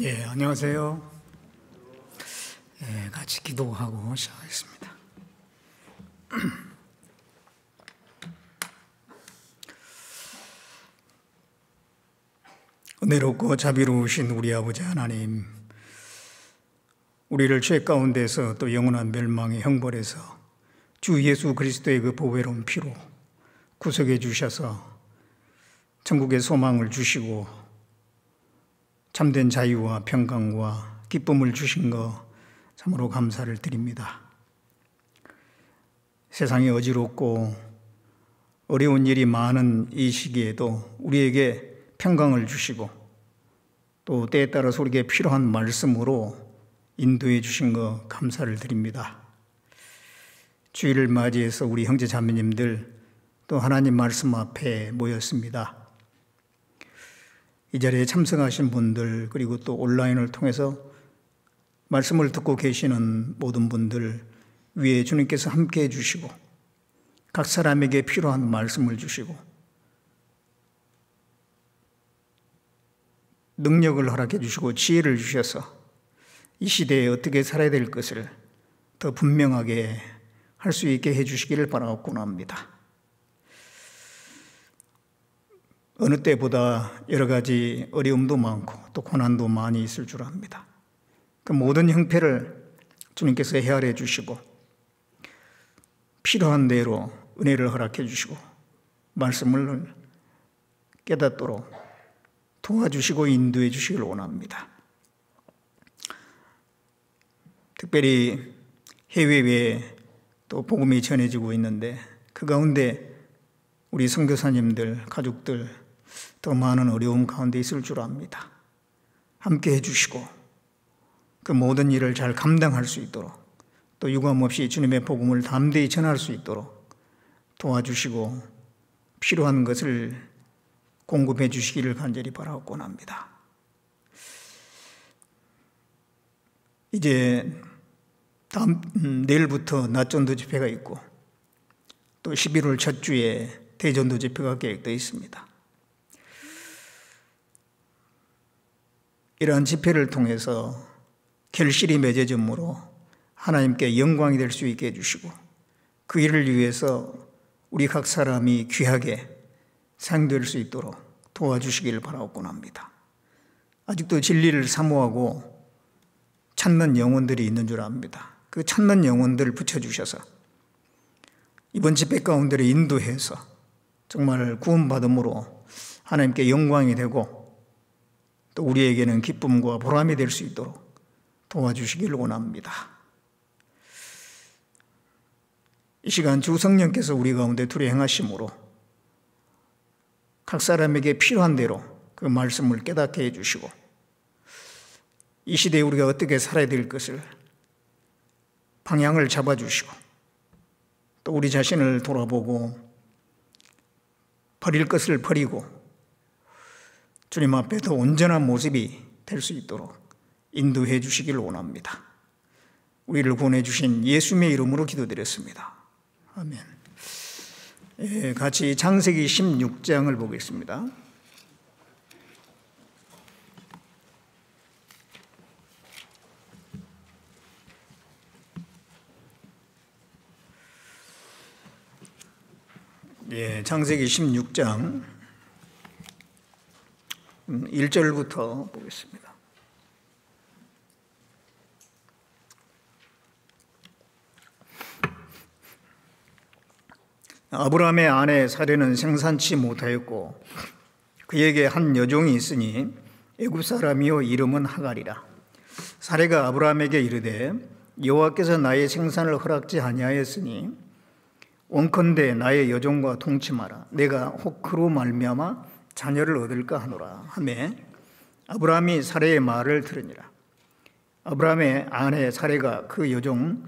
안녕하세요. 같이 기도하고 시작하겠습니다. 은혜롭고 자비로우신 우리 아버지 하나님, 우리를 죄 가운데서 또 영원한 멸망의 형벌에서 주 예수 그리스도의 그 보배로운 피로 구속해 주셔서 천국의 소망을 주시고 참된 자유와 평강과 기쁨을 주신 것 참으로 감사를 드립니다. 세상이 어지럽고 어려운 일이 많은 이 시기에도 우리에게 평강을 주시고 또 때에 따라서 우리에게 필요한 말씀으로 인도해 주신 것 감사를 드립니다. 주일을 맞이해서 우리 형제 자매님들 또 하나님 말씀 앞에 모였습니다. 이 자리에 참석하신 분들, 그리고 또 온라인을 통해서 말씀을 듣고 계시는 모든 분들 위에 주님께서 함께해 주시고 각 사람에게 필요한 말씀을 주시고 능력을 허락해 주시고 지혜를 주셔서 이 시대에 어떻게 살아야 될 것을 더 분명하게 할 수 있게 해 주시기를 바라옵곤 합니다. 어느 때보다 여러 가지 어려움도 많고 또 고난도 많이 있을 줄 압니다. 그 모든 형편을 주님께서 헤아려 주시고 필요한 대로 은혜를 허락해 주시고 말씀을 깨닫도록 도와주시고 인도해 주시길 원합니다. 특별히 해외에 또 복음이 전해지고 있는데 그 가운데 우리 선교사님들, 가족들 더 많은 어려움 가운데 있을 줄 압니다. 함께 해주시고 그 모든 일을 잘 감당할 수 있도록 또 유감없이 주님의 복음을 담대히 전할 수 있도록 도와주시고 필요한 것을 공급해 주시기를 간절히 바라옵곤 합니다. 이제 내일부터 낮전도 집회가 있고 또 11월 첫 주에 대전도 집회가 계획되어 있습니다. 이러한 집회를 통해서 결실이 맺어짐으로 하나님께 영광이 될 수 있게 해주시고 그 일을 위해서 우리 각 사람이 귀하게 사용될 수 있도록 도와주시기를 바라옵곤 합니다. 아직도 진리를 사모하고 찾는 영혼들이 있는 줄 압니다. 그 찾는 영혼들을 붙여주셔서 이번 집회 가운데를 인도해서 정말 구원받음으로 하나님께 영광이 되고 또 우리에게는 기쁨과 보람이 될 수 있도록 도와주시기를 원합니다. 이 시간 주 성령께서 우리 가운데 둘이 행하심으로 각 사람에게 필요한 대로 그 말씀을 깨닫게 해주시고 이 시대에 우리가 어떻게 살아야 될 것을 방향을 잡아주시고 또 우리 자신을 돌아보고 버릴 것을 버리고 주님 앞에 더 온전한 모습이 될 수 있도록 인도해 주시기를 원합니다. 우리를 구원해 주신 예수님의 이름으로 기도드렸습니다. 아멘. 같이 창세기 16장을 보겠습니다. 창세기 16장 1절부터 보겠습니다. 아브라함의 아내 사레는 생산치 못하였고 그에게 한 여종이 있으니 애굽 사람이요 이름은 하갈이라. 사레가 아브라함에게 이르되 여호와께서 나의 생산을 허락지 아니하였으니 원컨대 나의 여종과 동침하라. 내가 혹 그로 말미암아 자녀를 얻을까 하노라 하매 아브라함이 사레의 말을 들으니라. 아브라함의 아내 사레가 그 여종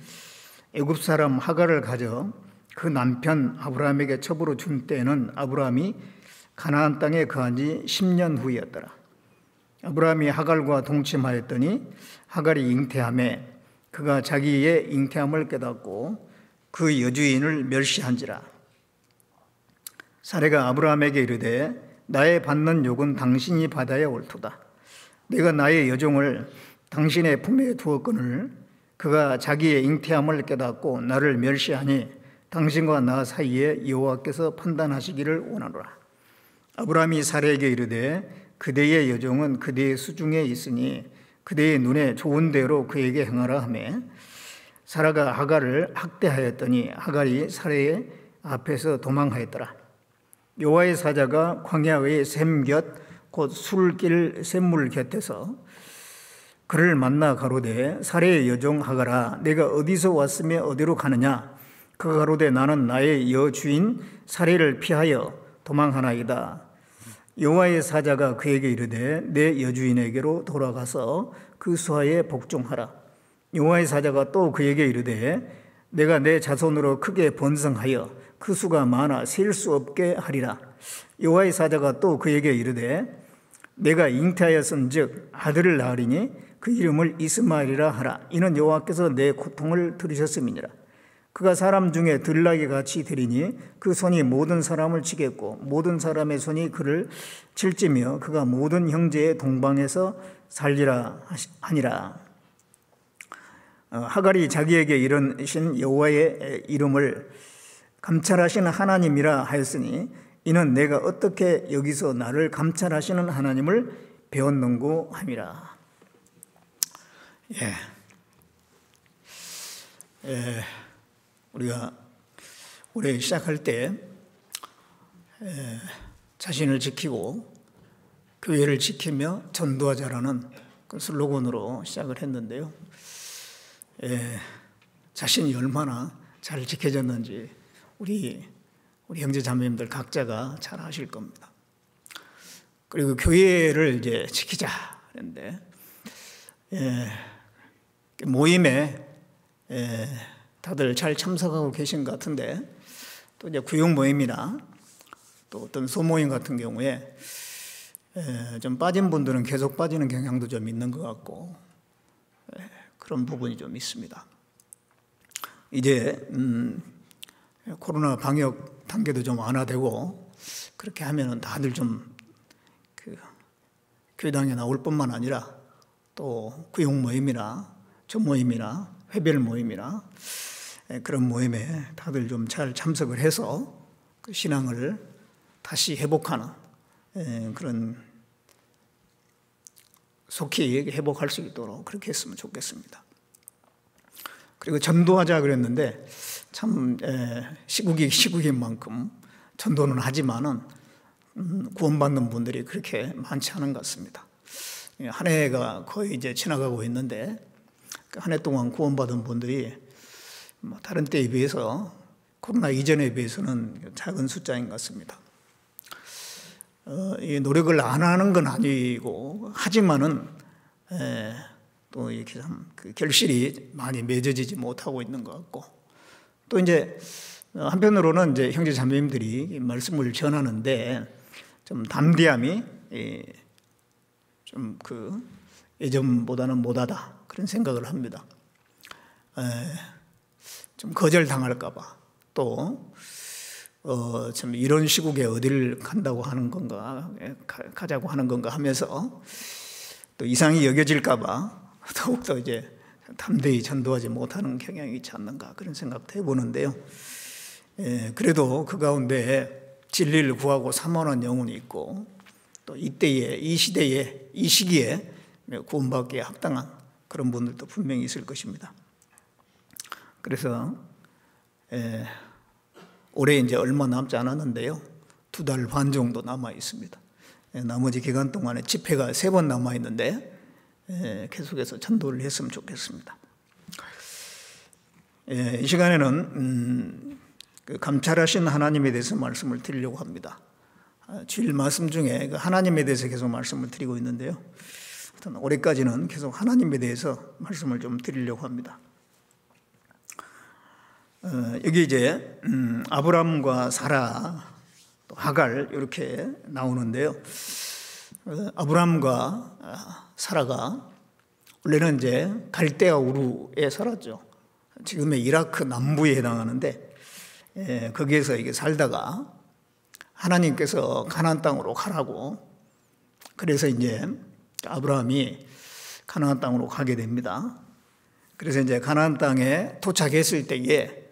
애굽 사람 하갈을 가져 그 남편 아브라함에게 첩으로 준 때에는 아브라함이 가나안 땅에 거한 지 10년 후였더라. 아브라함이 하갈과 동침하였더니 하갈이 잉태하매 그가 자기의 잉태함을 깨닫고 그 여주인을 멸시한지라. 사레가 아브라함에게 이르되 나의 받는 욕은 당신이 받아야 옳도다. 내가 나의 여종을 당신의 품에 두었거늘 그가 자기의 잉태함을 깨닫고 나를 멸시하니 당신과 나 사이에 여호와께서 판단하시기를 원하노라. 아브라함이 사라에게 이르되 그대의 여종은 그대의 수중에 있으니 그대의 눈에 좋은 대로 그에게 행하라 하며 사라가 하갈을 학대하였더니 하갈이 사라의 앞에서 도망하였더라. 여호와의 사자가 광야의 샘 곁 곧 술길 샘물 곁에서 그를 만나 가로되 사라의 여종 하갈아 내가 어디서 왔으며 어디로 가느냐. 그가 가로되 나는 나의 여주인 사라를 피하여 도망하나이다. 여호와의 사자가 그에게 이르되 내 여주인에게로 돌아가서 그 수하에 복종하라. 여호와의 사자가 또 그에게 이르되 내가 내 자손으로 크게 번성하여 그 수가 많아 셀 수 없게 하리라. 여호와의 사자가 또 그에게 이르되 내가 잉태하였은즉 아들을 낳으리니 그 이름을 이스마엘이라 하라. 이는 여호와께서 내 고통을 들으셨음이니라. 그가 사람 중에 들나귀 같이 되리니 그 손이 모든 사람을 치겠고 모든 사람의 손이 그를 칠지며 그가 모든 형제의 동방에서 살리라 하니라. 하갈이 자기에게 이르신 여호와의 이름을 감찰하시는 하나님이라 하였으니 이는 내가 어떻게 여기서 나를 감찰하시는 하나님을 배웠는고 함이라. 우리가 올해 시작할 때 자신을 지키고 교회를 지키며 전도하자라는 그 슬로건으로 시작을 했는데요. 자신이 얼마나 잘 지켜졌는지 우리 형제 자매님들 각자가 잘 아실 겁니다. 그리고 교회를 이제 지키자 그랬는데 모임에 다들 잘 참석하고 계신 것 같은데 또 이제 구역 모임이나 또 어떤 소모임 같은 경우에 좀 빠진 분들은 계속 빠지는 경향도 좀 있는 것 같고 그런 부분이 좀 있습니다. 이제 코로나 방역 단계도 좀 완화되고 그렇게 하면은 다들 좀 그 교회당에 나올 뿐만 아니라 또 구역 모임이나 조모임이나 회별 모임이나 그런 모임에 다들 좀 잘 참석을 해서 그 신앙을 다시 회복하는 그런 속히 회복할 수 있도록 그렇게 했으면 좋겠습니다. 그리고 전도하자 그랬는데 참 시국인 만큼 전도는 하지만은 구원받는 분들이 그렇게 많지 않은 것 같습니다. 한 해가 거의 이제 지나가고 있는데 한 해 동안 구원받은 분들이 다른 때에 비해서 코로나 이전에 비해서는 작은 숫자인 것 같습니다. 이 노력을 안 하는 건 아니고 하지만은 또 이렇게 참 그 결실이 많이 맺어지지 못하고 있는 것 같고 또 이제 한편으로는 이제 형제 자매님들이 말씀을 전하는데 좀 담대함이 좀 그 예전보다는 못하다 그런 생각을 합니다. 좀 거절당할까봐 또 참 이런 시국에 어디를 간다고 하는 건가 가자고 하는 건가 하면서 또 이상히 여겨질까봐 더욱더 이제 담대히 전도하지 못하는 경향이 있지 않는가 그런 생각도 해보는데요. 그래도 그 가운데 진리를 구하고 사모하는 영혼이 있고 또 이때에 이 시대에 이 시기에 구원받기에 합당한 그런 분들도 분명히 있을 것입니다. 그래서 올해 이제 얼마 남지 않았는데요. 2달 반 정도 남아 있습니다. 나머지 기간 동안에 집회가 3번 남아 있는데 계속해서 전도를 했으면 좋겠습니다. 이 시간에는 그 감찰하신 하나님에 대해서 말씀을 드리려고 합니다. 주일 말씀 중에 하나님에 대해서 계속 말씀을 드리고 있는데요. 올해까지는 계속 하나님에 대해서 말씀을 좀 드리려고 합니다. 여기 이제 아브람과 사라, 또 하갈 이렇게 나오는데요. 아브람과 사라가 원래는 이제 갈대아 우르에 살았죠. 지금의 이라크 남부에 해당하는데 거기에서 이게 살다가 하나님께서 가나안 땅으로 가라고 그래서 이제 아브라함이 가나안 땅으로 가게 됩니다. 그래서 이제 가나안 땅에 도착했을 때에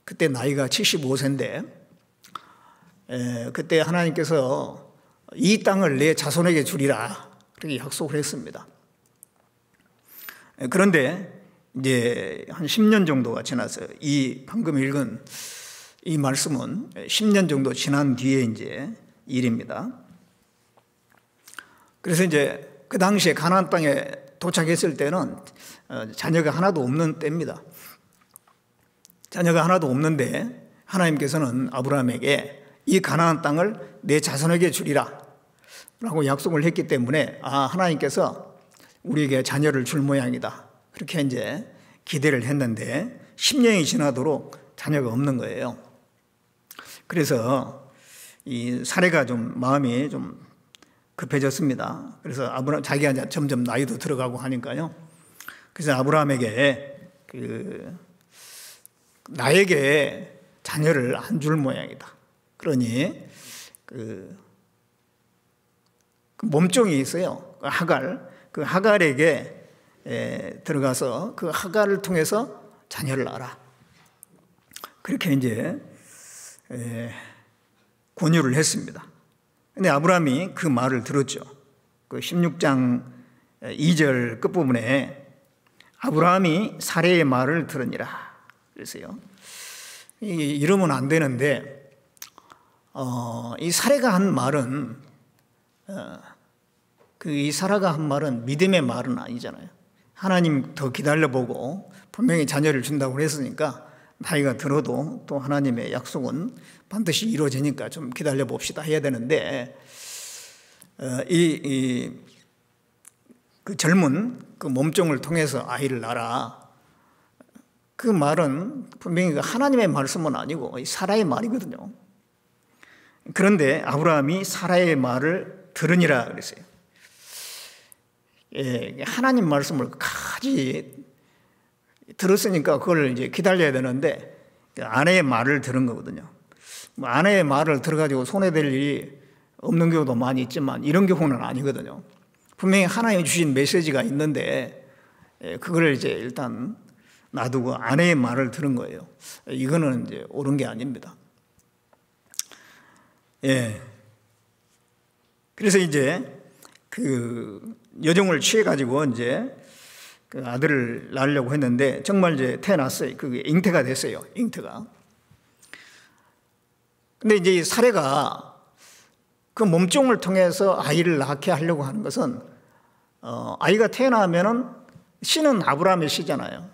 그때 나이가 75세인데 그때 하나님께서 이 땅을 내 자손에게 주리라 그렇게 약속을 했습니다. 그런데 이제 한 10년 정도가 지났어요. 이 방금 읽은 이 말씀은 10년 정도 지난 뒤에 이제 일입니다. 그래서 이제 그 당시에 가나안 땅에 도착했을 때는 자녀가 하나도 없는 때입니다. 자녀가 하나도 없는데 하나님께서는 아브라함에게 이 가나안 땅을 내 자손에게 주리라 라고 약속을 했기 때문에 하나님께서 우리에게 자녀를 줄 모양이다. 그렇게 이제 기대를 했는데 10년이 지나도록 자녀가 없는 거예요. 그래서 이 사례가 좀 마음이 좀 급해졌습니다. 그래서 자기가 이제 점점 나이도 들어가고 하니까요. 그래서 아브라함에게 나에게 자녀를 안 줄 모양이다. 그러니 그 몸종이 있어요. 그 하갈에게 들어가서 그 하갈을 통해서 자녀를 낳아라. 그렇게 이제 권유를 했습니다. 근데 아브라함이 그 말을 들었죠. 그 16장 2절 끝부분에 아브라함이 사레의 말을 들으니라 그랬어요. 이러면 안 되는데 이 사레가 한 말은 이 사라가 한 말은 믿음의 말은 아니잖아요. 하나님 더 기다려보고 분명히 자녀를 준다고 했으니까 나이가 들어도 또 하나님의 약속은 반드시 이루어지니까 좀 기다려봅시다 해야 되는데 그 젊은 그 몸종을 통해서 아이를 낳아라. 그 말은 분명히 하나님의 말씀은 아니고 사라의 말이거든요. 그런데 아브라함이 사라의 말을 들으니라 그랬어요. 하나님 말씀을 까지 들었으니까 그걸 이제 기다려야 되는데 아내의 말을 들은 거거든요. 아내의 말을 들어가지고 손해될 일이 없는 경우도 많이 있지만 이런 경우는 아니거든요. 분명히 하나님이 주신 메시지가 있는데 그걸 이제 일단 놔두고 아내의 말을 들은 거예요. 이거는 이제 옳은 게 아닙니다. 그래서 이제 그 여종을 취해가지고 이제 그 아들을 낳으려고 했는데 정말 이제 태어났어요. 그게 잉태가 됐어요. 잉태가. 근데 이제 이 사례가 그 몸종을 통해서 아이를 낳게 하려고 하는 것은 아이가 태어나면은 씨는 아브라함의 씨잖아요.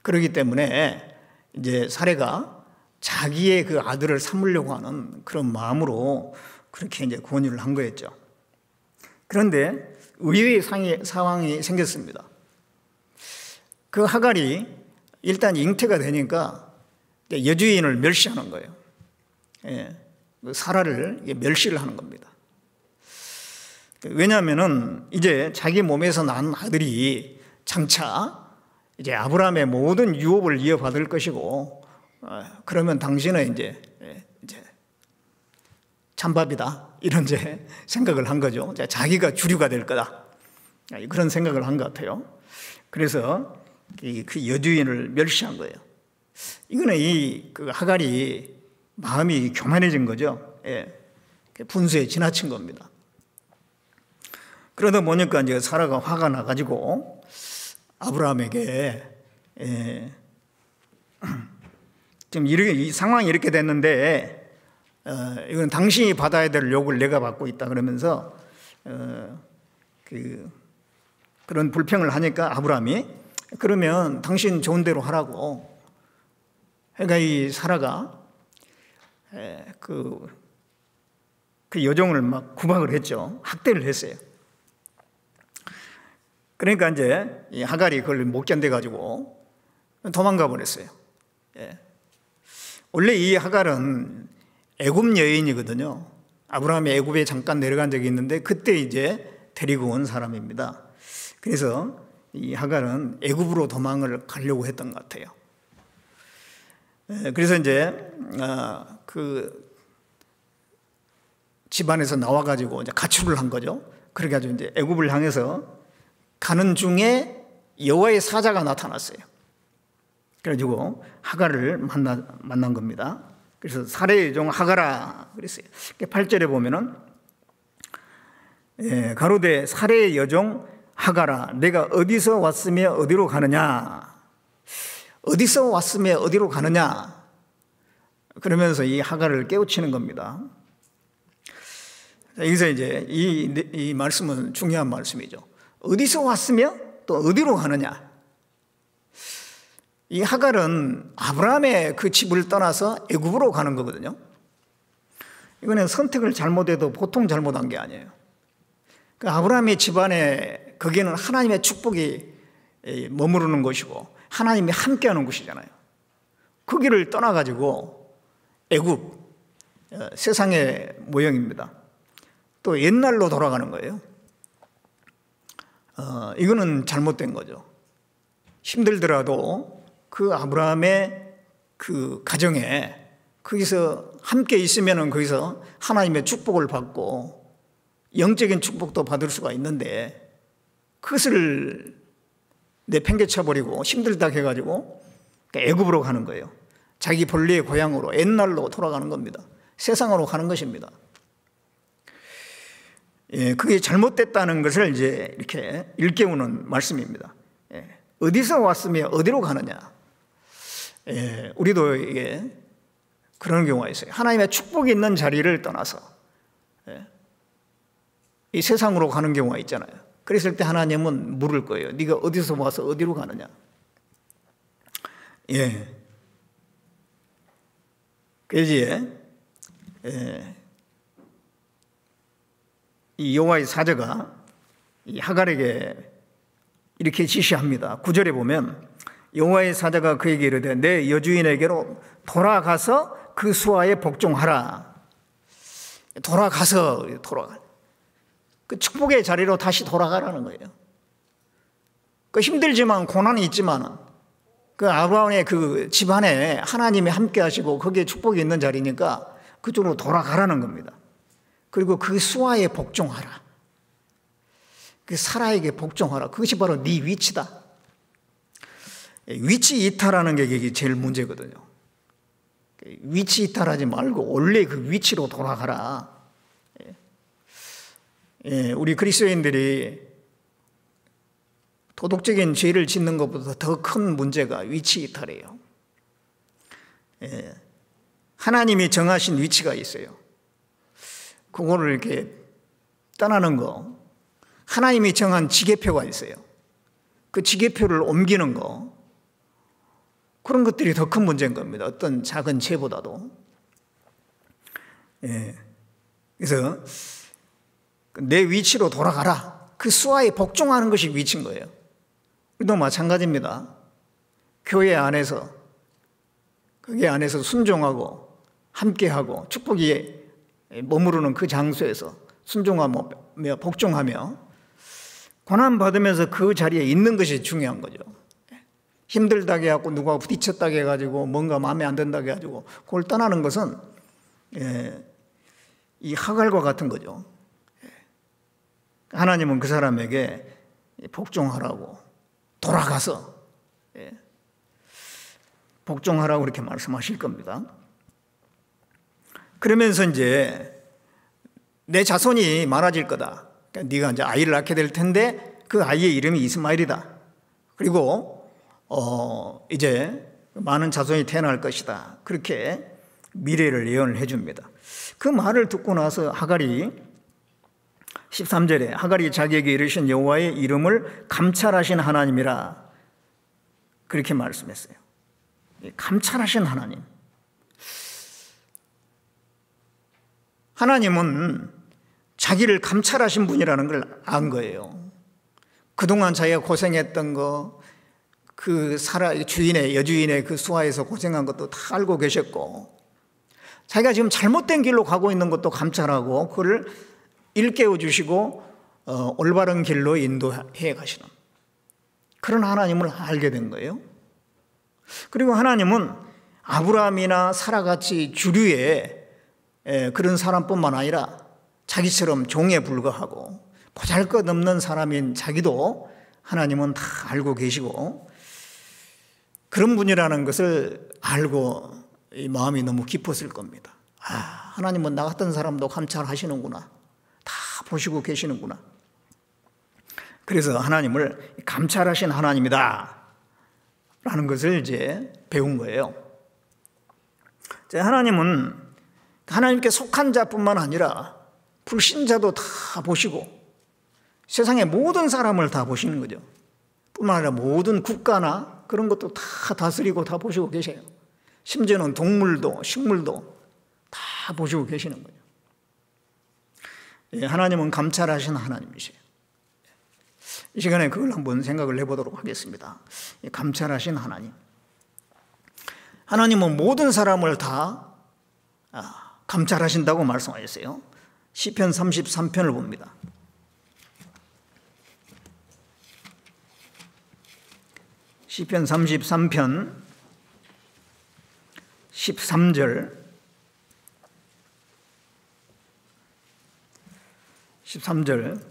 그렇기 때문에 이제 사례가 자기의 그 아들을 삼으려고 하는 그런 마음으로 그렇게 이제 권유를 한 거였죠. 그런데 의외의 상황이 생겼습니다. 그 하갈이 일단 잉태가 되니까 여주인을 멸시하는 거예요. 사라를 멸시를 하는 겁니다. 왜냐하면은 이제 자기 몸에서 난 아들이 장차 이제 아브라함의 모든 유업을 이어받을 것이고, 그러면 당신은 이제 찬밥이다 이런 이제 생각을 한 거죠. 자기가 주류가 될 거다 그런 생각을 한 것 같아요. 그래서 그 여주인을 멸시한 거예요. 이거는 그 하갈이 마음이 교만해진 거죠. 분수에 지나친 겁니다. 그러다 보니까 이제 사라가 화가 나가지고 아브라함에게 지금 이 상황이 이렇게 됐는데 이건 당신이 받아야 될 욕을 내가 받고 있다 그러면서 그런 불평을 하니까 아브라함이 그러면 당신 좋은 대로 하라고. 그러니까 이 사라가 그 여종을 막 구박을 했죠. 학대를 했어요. 그러니까 이제 이 하갈이 그걸 못 견뎌가지고 도망가 버렸어요. 원래 이 하갈은 애굽 여인이거든요. 아브라함이 애굽에 잠깐 내려간 적이 있는데 그때 이제 데리고 온 사람입니다. 그래서 이 하갈은 애굽으로 도망을 가려고 했던 것 같아요. 그래서 이제 그 집안에서 나와가지고 이제 가출을 한 거죠. 그렇게 가지고 이제 애굽을 향해서 가는 중에 여호와의 사자가 나타났어요. 그래가지고 하갈을 만난 겁니다. 그래서 사레의 종 하갈아 그랬어요. 8절에 보면은 가로되 사레의 여종 하갈아 내가 어디서 왔으며 어디로 가느냐. 어디서 왔으며 어디로 가느냐. 그러면서 이 하갈을 깨우치는 겁니다. 여기서 이제 이 말씀은 중요한 말씀이죠. 어디서 왔으며 또 어디로 가느냐. 이 하갈은 아브라함의 그 집을 떠나서 애굽으로 가는 거거든요. 이거는 선택을 잘못해도 보통 잘못한 게 아니에요. 그 아브라함의 집안에 거기는 하나님의 축복이 머무르는 곳이고 하나님이 함께하는 곳이잖아요. 거기를 떠나가지고 애굽, 세상의 모형입니다. 또 옛날로 돌아가는 거예요. 이거는 잘못된 거죠. 힘들더라도 그 아브라함의 그 가정에 거기서 함께 있으면은 거기서 하나님의 축복을 받고 영적인 축복도 받을 수가 있는데 그것을 내팽개쳐버리고 힘들다 해가지고 애굽으로 가는 거예요. 자기 본래의 고향으로 옛날로 돌아가는 겁니다. 세상으로 가는 것입니다. 그게 잘못됐다는 것을 이제 이렇게 일깨우는 말씀입니다. 어디서 왔으며 어디로 가느냐. 우리도 이게 그런 경우가 있어요. 하나님의 축복이 있는 자리를 떠나서 이 세상으로 가는 경우가 있잖아요. 그랬을 때 하나님은 물을 거예요. 네가 어디서 와서 어디로 가느냐. 그래서 이 여호와의 사자가 이 하갈에게 이렇게 지시합니다. 9절에 보면 여호와의 사자가 그에게 이르되 내 여주인에게로 돌아가서 그 수하에 복종하라. 돌아가. 그 축복의 자리로 다시 돌아가라는 거예요. 그 힘들지만 고난이 있지만 그 아브라함의 그 집안에 하나님이 함께 하시고 거기에 축복이 있는 자리니까 그쪽으로 돌아가라는 겁니다. 그리고 그 수하에 복종하라. 그 사라에게 복종하라. 그것이 바로 네 위치다. 위치 이탈하는 게 이게 제일 문제거든요. 위치 이탈하지 말고 원래 그 위치로 돌아가라. 우리 그리스도인들이 도덕적인 죄를 짓는 것보다 더 큰 문제가 위치 이탈이에요. 하나님이 정하신 위치가 있어요. 그거를 이렇게 떠나는 거. 하나님이 정한 지계표가 있어요. 그 지계표를 옮기는 거. 그런 것들이 더 큰 문제인 겁니다. 어떤 작은 죄보다도. 그래서 내 위치로 돌아가라. 그 수하에 복종하는 것이 위치인 거예요. 우리도 마찬가지입니다. 교회 안에서 거기 안에서 순종하고 함께하고 축복이 머무르는 그 장소에서 순종하며 복종하며 고난받으면서 그 자리에 있는 것이 중요한 거죠. 힘들다게 해갖고 누가 부딪혔다게 해가지고 뭔가 마음에 안 든다게 해가지고 그걸 떠나는 것은 이 하갈과 같은 거죠. 하나님은 그 사람에게 복종하라고 돌아가서 복종하라고 그렇게 말씀하실 겁니다. 그러면서 이제 내 자손이 많아질 거다. 그러니까 네가 이제 아이를 낳게 될 텐데 그 아이의 이름이 이스마엘이다. 그리고 이제 많은 자손이 태어날 것이다. 그렇게 미래를 예언을 해줍니다. 그 말을 듣고 나서 하갈이 13절에 하갈이 자기에게 이르신 여호와의 이름을 감찰하신 하나님이라 그렇게 말씀했어요. 감찰하신 하나님. 하나님은 자기를 감찰하신 분이라는 걸 안 거예요. 그동안 자기가 고생했던 거, 그 주인의, 여주인의 그 수하에서 고생한 것도 다 알고 계셨고, 자기가 지금 잘못된 길로 가고 있는 것도 감찰하고, 그걸 일깨워 주시고, 올바른 길로 인도해 가시는 그런 하나님을 알게 된 거예요. 그리고 하나님은 아브라함이나 사라같이 주류의 그런 사람뿐만 아니라 자기처럼 종에 불과하고 보잘것없는 사람인 자기도 하나님은 다 알고 계시고, 그런 분이라는 것을 알고 이 마음이 너무 깊었을 겁니다. 하나님은 나 같은 사람도 감찰하시는구나, 다 보시고 계시는구나. 그래서 하나님을 감찰하신 하나님이다 라는 것을 이제 배운 거예요. 하나님은 하나님께 속한 자뿐만 아니라 불신자도 다 보시고 세상의 모든 사람을 다 보시는 거죠. 뿐만 아니라 모든 국가나 그런 것도 다 다스리고 다 보시고 계세요. 심지어는 동물도 식물도 다 보시고 계시는 거예요. 하나님은 감찰하신 하나님이세요. 이 시간에 그걸 한번 생각을 해보도록 하겠습니다. 감찰하신 하나님. 하나님은 모든 사람을 다 감찰하신다고 말씀하셨어요. 시편 33편을 봅니다. 시편 33편 13절 13절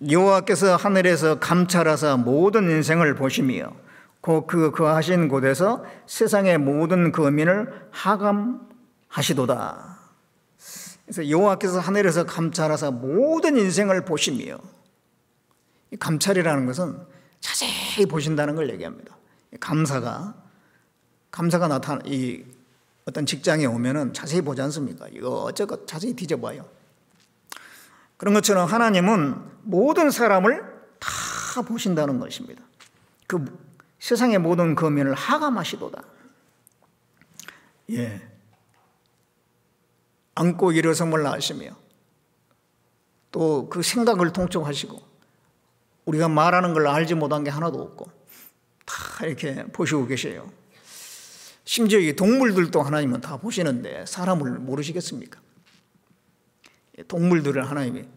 여호와께서 하늘에서 감찰하사 모든 인생을 보시며 그 거하신 곳에서 세상의 모든 거민을 하감하시도다. 그래서 여호와께서 하늘에서 감찰하사 모든 인생을 보시며, 이 감찰이라는 것은 자세히 보신다는 걸 얘기합니다. 감사가 이 어떤 직장에 오면은 자세히 보지 않습니까? 이거 어쩌고 자세히 뒤져봐요. 그런 것처럼 하나님은 모든 사람을 다 보신다는 것입니다. 그 세상의 모든 거민을 하감하시도다. 앉고 일어섬을 아시며 또 그 생각을 통촉하시고 우리가 말하는 걸 알지 못한 게 하나도 없고 다 이렇게 보시고 계세요. 심지어 이 동물들도 하나님은 다 보시는데 사람을 모르시겠습니까? 동물들을 하나님이,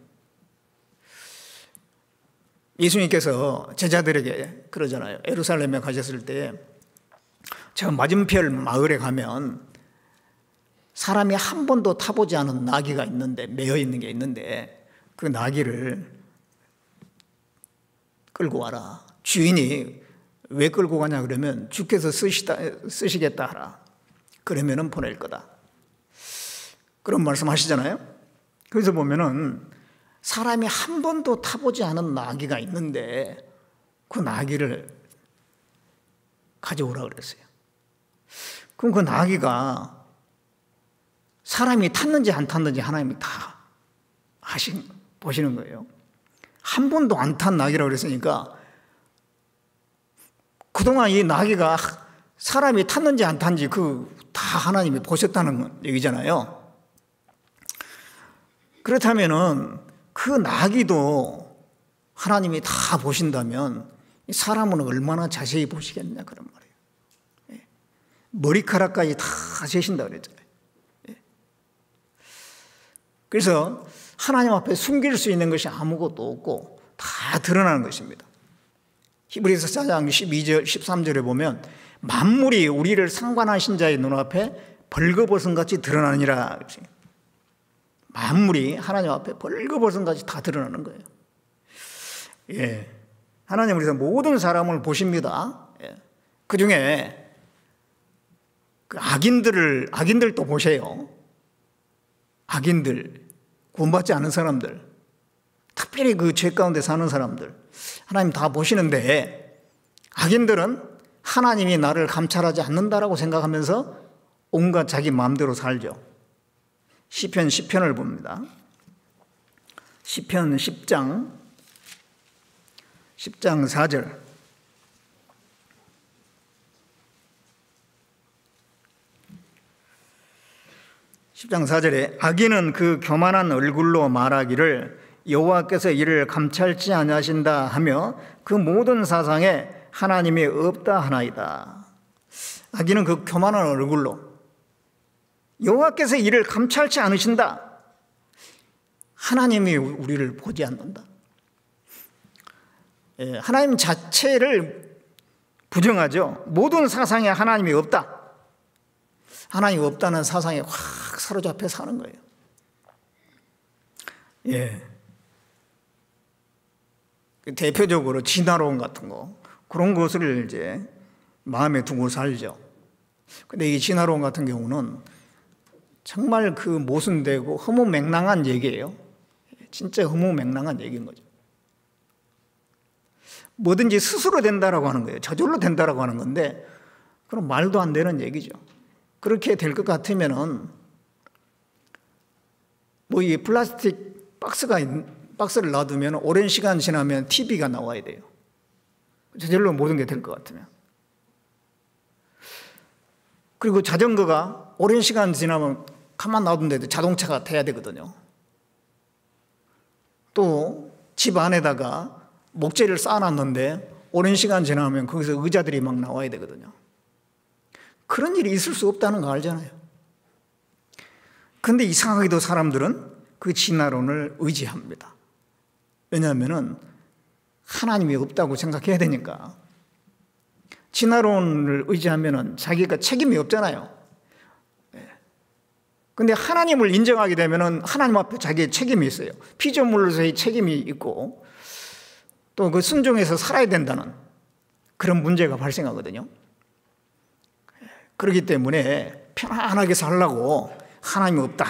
예수님께서 제자들에게 그러잖아요. 예루살렘에 가셨을 때 저 맞은편 마을에 가면 사람이 한 번도 타보지 않은 나귀가 있는데, 매여 있는 게 있는데 그 나귀를 끌고 와라. 주인이 왜 끌고 가냐 그러면 주께서 쓰시겠다 하라. 그러면은 보낼 거다. 그런 말씀 하시잖아요. 그래서 보면은 사람이 한 번도 타보지 않은 나귀가 있는데 그 나귀를 가져오라 그랬어요. 그럼 그 나귀가 사람이 탔는지 안 탔는지 하나님이 다 보시는 거예요. 한 번도 안 탄 나귀라고 그랬으니까 그동안 이 나귀가 사람이 탔는지 안 탔는지 다 하나님이 보셨다는 얘기잖아요. 그렇다면은 그 나귀도 하나님이 다 보신다면 사람은 얼마나 자세히 보시겠냐 그런 말이에요. 머리카락까지 다 재신다 그랬잖아요. 그래서 하나님 앞에 숨길 수 있는 것이 아무것도 없고 다 드러나는 것입니다. 히브리서 4장 12절 13절에 보면 만물이 우리를 상관하신 자의 눈앞에 벌거벗은같이 드러나니라. 만물이 하나님 앞에 벌거벗은같이 다 드러나는 거예요. 하나님은 그래서 모든 사람을 보십니다. 그 중에 그 악인들도 보세요. 악인들, 구원받지 않은 사람들, 특별히 그 죄 가운데 사는 사람들, 하나님 다 보시는데 악인들은 하나님이 나를 감찰하지 않는다라고 생각하면서 온갖 자기 마음대로 살죠. 시편 10편을 봅니다. 시편 10장 4절. (10장 4절에) 악인은 그 교만한 얼굴로 말하기를 여호와께서 이를 감찰지 아니하신다 하며 그 모든 사상에 하나님이 없다 하나이다. 악인은 그 교만한 얼굴로 여호와께서 이를 감찰지 않으신다. 하나님이 우리를 보지 않는다. 하나님 자체를 부정하죠. 모든 사상에 하나님이 없다. 하나님이 없다는 사상에 확 사로잡혀 사는 거예요. 예. 대표적으로 진화론 같은 거, 그런 것을 이제 마음에 두고 살죠. 근데 이 진화론 같은 경우는 정말 그 모순되고 허무맹랑한 얘기예요. 진짜 허무맹랑한 얘기인 거죠. 뭐든지 스스로 된다라고 하는 거예요. 저절로 된다라고 하는 건데, 그럼 말도 안 되는 얘기죠. 그렇게 될 것 같으면은 뭐 이 플라스틱 박스를 놔두면 오랜 시간 지나면 TV가 나와야 돼요. 저절로 모든 게 될 것 같으면. 그리고 자전거가 오랜 시간 지나면 가만 놔둔데도 자동차가 돼야 되거든요. 또 집 안에다가 목재를 쌓아놨는데 오랜 시간 지나면 거기서 의자들이 막 나와야 되거든요. 그런 일이 있을 수 없다는 거 알잖아요. 그런데 이상하게도 사람들은 그 진화론을 의지합니다. 왜냐하면 하나님이 없다고 생각해야 되니까. 진화론을 의지하면 자기가 책임이 없잖아요. 그런데 하나님을 인정하게 되면 하나님 앞에 자기의 책임이 있어요. 피조물로서의 책임이 있고 또 그 순종해서 살아야 된다는 그런 문제가 발생하거든요. 그렇기 때문에 편안하게 살려고 하나님이 없다,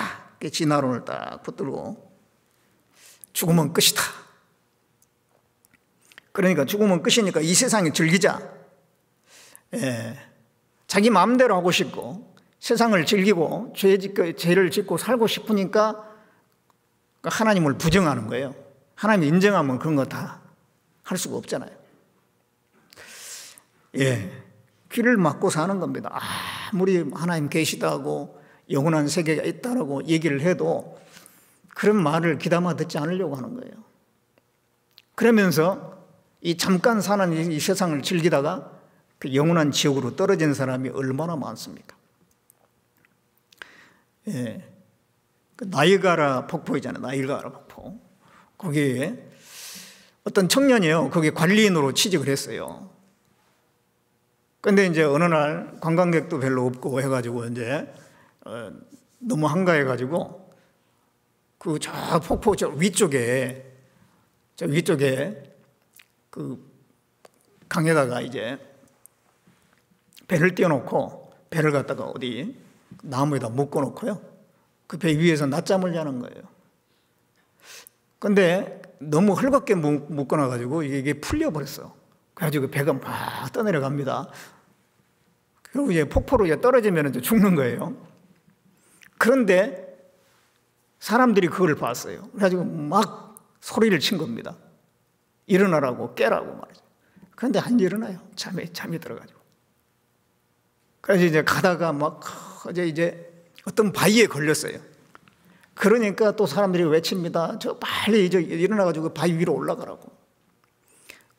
진화론을 딱 붙들고 죽으면 끝이다. 그러니까 죽으면 끝이니까 이 세상에 즐기자. 자기 마음대로 하고 싶고 세상을 즐기고 죄를 짓고 살고 싶으니까 하나님을 부정하는 거예요. 하나님 인정하면 그런 거 다 할 수가 없잖아요. 귀를 막고 사는 겁니다. 아무리 하나님 계시다고 영원한 세계가 있다라고 얘기를 해도 그런 말을 귀담아 듣지 않으려고 하는 거예요. 그러면서 이 잠깐 사는 이 세상을 즐기다가 그 영원한 지옥으로 떨어진 사람이 얼마나 많습니까? 그 나이가라 폭포이잖아요. 나이가라 폭포. 거기에 어떤 청년이요. 거기 관리인으로 취직을 했어요. 근데 이제 어느 날 관광객도 별로 없고 해가지고 이제 너무 한가해가지고 그 저 폭포 저 위쪽에 그 강에다가 이제 배를 띄워놓고 배를 갖다가 어디 나무에다 묶어놓고요. 그 배 위에서 낮잠을 자는 거예요. 근데 너무 헐겁게 묶어놔가지고 이게 풀려버렸어. 그래가지고 배가 막 떠내려갑니다. 그리고 이제 폭포로 이제 떨어지면 이제 죽는 거예요. 그런데 사람들이 그걸 봤어요. 그래가지고 막 소리를 친 겁니다. 일어나라고 깨라고 말이죠. 그런데 안 일어나요. 잠이 들어가지고. 그래서 이제 가다가 막 이제 어떤 바위에 걸렸어요. 그러니까 또 사람들이 외칩니다. 저 빨리 이제 일어나가지고 바위 위로 올라가라고.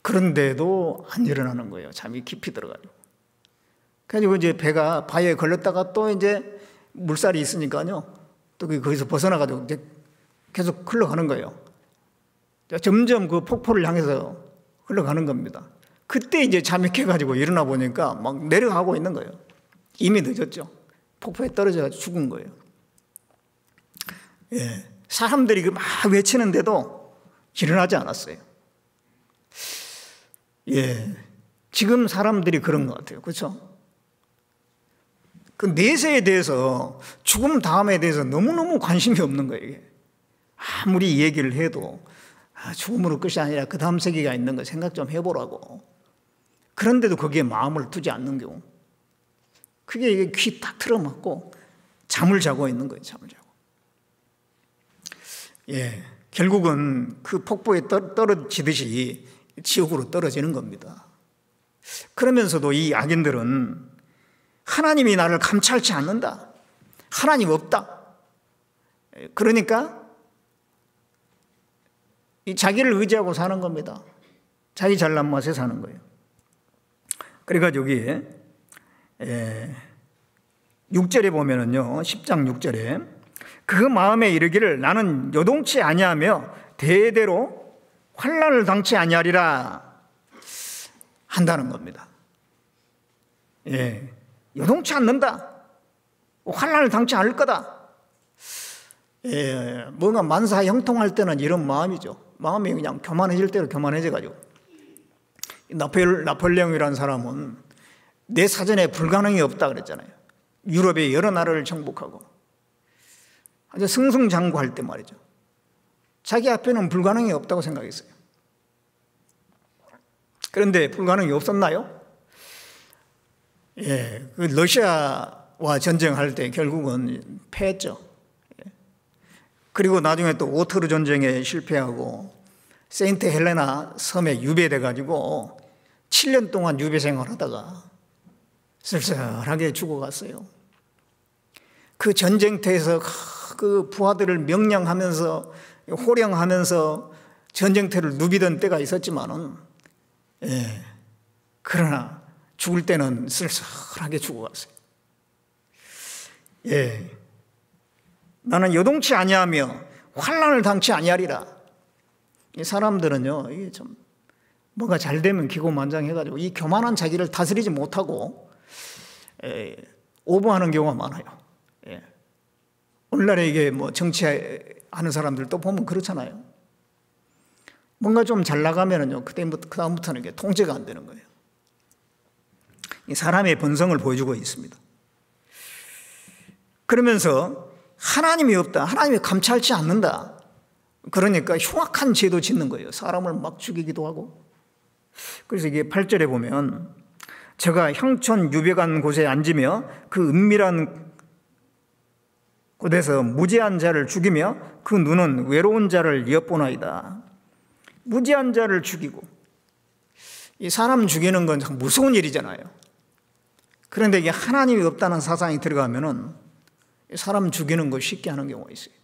그런데도 안 일어나는 거예요. 잠이 깊이 들어가지고. 그래가지고 이제 배가 바위에 걸렸다가 또 이제 물살이 있으니까요. 또 거기서 벗어나가지고 이제 계속 흘러가는 거예요. 점점 그 폭포를 향해서 흘러가는 겁니다. 그때 이제 잠이 깨가지고 일어나 보니까 막 내려가고 있는 거예요. 이미 늦었죠. 폭포에 떨어져 죽은 거예요. 사람들이 막 외치는데도 일어나지 않았어요. 지금 사람들이 그런 것 같아요. 그렇죠? 그 내세에 대해서, 죽음 다음에 대해서 너무너무 관심이 없는 거예요. 이게. 아무리 얘기를 해도 죽음으로 끝이 아니라 그 다음 세계가 있는 거 생각 좀 해보라고. 그런데도 거기에 마음을 두지 않는 경우. 그게 귀 딱 틀어막고 잠을 자고 있는 거예요. 잠을 자고. 결국은 그 폭포에 떨어지듯이 지옥으로 떨어지는 겁니다. 그러면서도 이 악인들은 하나님이 나를 감찰치 않는다. 하나님 없다. 그러니까 이 자기를 의지하고 사는 겁니다. 자기 잘난 맛에 사는 거예요. 그러니까 여기 6절에 보면은요, 10장 6절에 그 마음에 이르기를 나는 요동치 아니하며 대대로 환난을 당치 아니하리라 한다는 겁니다. 요동치 않는다. 환난을 당치 않을 거다. 뭔가 만사 형통할 때는 이런 마음이죠. 마음이 그냥 교만해질 대로 교만해져가지고. 나폴레옹이라는 사람은 내 사전에 불가능이 없다 그랬잖아요. 유럽의 여러 나라를 정복하고 아주 승승장구할 때 말이죠. 자기 앞에는 불가능이 없다고 생각했어요. 그런데 불가능이 없었나요? 그 러시아와 전쟁할 때 결국은 패했죠. 그리고 나중에 또 오터루 전쟁에 실패하고 세인트 헬레나 섬에 유배돼 가지고 7년 동안 유배 생활하다가 쓸쓸하게 죽어갔어요. 그 전쟁터에서 그 부하들을 명령하면서 호령하면서 전쟁터를 누비던 때가 있었지만은, 그러나 죽을 때는 쓸쓸하게 죽어갔어요. 나는 요동치 아니하며 환난을 당치 아니하리라. 이 사람들은요, 이게 좀 뭐가 잘 되면 기고만장해가지고 이 교만한 자기를 다스리지 못하고 오버하는 경우가 많아요. 오늘날에 이게 뭐 정치하는 사람들도 보면 그렇잖아요. 뭔가 좀 잘 나가면은요, 그다음부터는 이게 통제가 안 되는 거예요. 이 사람의 본성을 보여주고 있습니다. 그러면서 하나님이 없다, 하나님이 감찰치 않는다. 그러니까 흉악한 죄도 짓는 거예요. 사람을 막 죽이기도 하고. 그래서 이게 8절에 보면 제가 향촌 유배간 곳에 앉으며 그 은밀한 곳에서 무죄한 자를 죽이며 그 눈은 외로운 자를 엿보나이다. 무죄한 자를 죽이고, 이 사람 죽이는 건 참 무서운 일이잖아요. 그런데 이게 하나님이 없다는 사상이 들어가면은 사람 죽이는 거 쉽게 하는 경우가 있어요.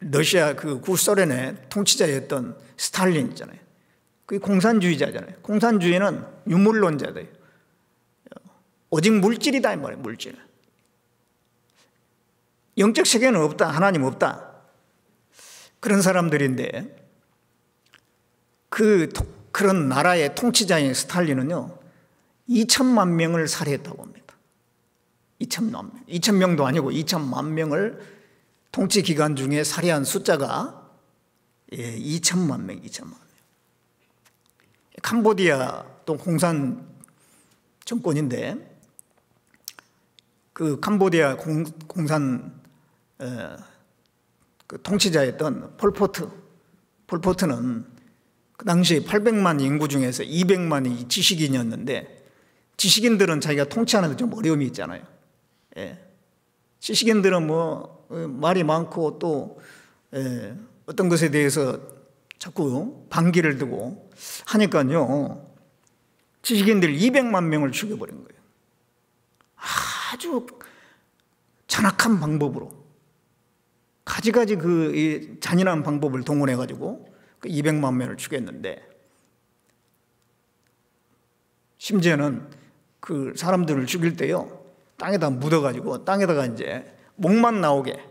러시아 그 구소련의 통치자였던 스탈린 있잖아요. 그게 공산주의자잖아요. 공산주의는 유물론자들. 오직 물질이다 이 말이에요. 물질. 영적 세계는 없다. 하나님 없다. 그런 사람들인데 그런 나라의 통치자인 스탈린은요 2천만 명을 살해했다고 합니다. 2천만 명. 2천명도 아니고 2천만 명을 통치 기간 중에 살해한 숫자가 2천만 명, 2천만 명. 캄보디아 또 공산 정권인데 그 캄보디아 공산 그 통치자였던 폴포트는 그 당시 800만 인구 중에서 200만이 지식인이었는데 지식인들은 자기가 통치하는 데 좀 어려움이 있잖아요. 지식인들은 뭐 말이 많고 또 어떤 것에 대해서 자꾸 반기를 두고 하니까요 지식인들 200만 명을 죽여버린 거예요. 아주 잔악한 방법으로 가지가지 그 잔인한 방법을 동원해 가지고 그 200만 명을 죽였는데 심지어는 그 사람들을 죽일 때요 땅에다 묻어 가지고 땅에다가 이제 목만 나오게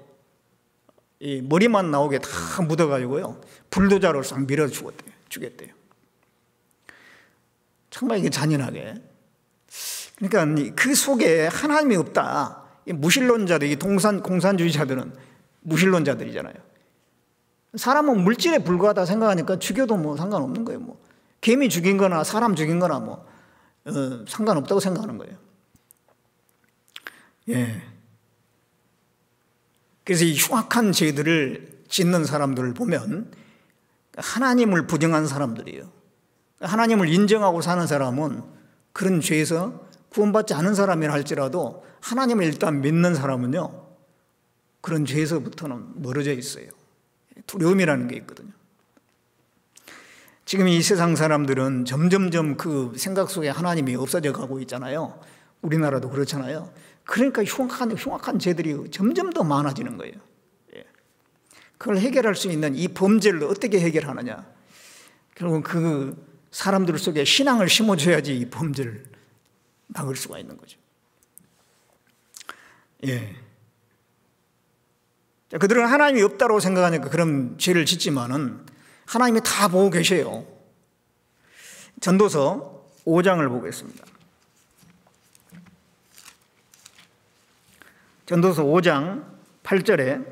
이 머리만 나오게 다 묻어 가지고요 불도자로 싹 밀어 죽였대요. 정말 이게 잔인하게. 그러니까 그 속에 하나님이 없다. 이 무신론자들, 이 공산주의자들은 무신론자들이잖아요. 사람은 물질에 불과하다 생각하니까 죽여도 뭐 상관없는 거예요. 뭐 개미 죽인 거나 사람 죽인 거나 뭐 상관없다고 생각하는 거예요. 그래서 이 흉악한 죄들을 짓는 사람들을 보면 하나님을 부정한 사람들이에요. 하나님을 인정하고 사는 사람은 그런 죄에서 구원받지 않은 사람이라 할지라도 하나님을 일단 믿는 사람은요 그런 죄에서부터는 멀어져 있어요. 두려움이라는 게 있거든요. 지금 이 세상 사람들은 점점점 그 생각 속에 하나님이 없어져 가고 있잖아요. 우리나라도 그렇잖아요. 그러니까 흉악한 죄들이 점점 더 많아지는 거예요. 그걸 해결할 수 있는 이 범죄를 어떻게 해결하느냐. 결국 그 사람들 속에 신앙을 심어줘야지 이 범죄를 막을 수가 있는 거죠. 그들은 하나님이 없다고 생각하니까 그런 죄를 짓지만은 하나님이 다 보고 계셔요. 전도서 5장을 보겠습니다. 전도서 5장 8절에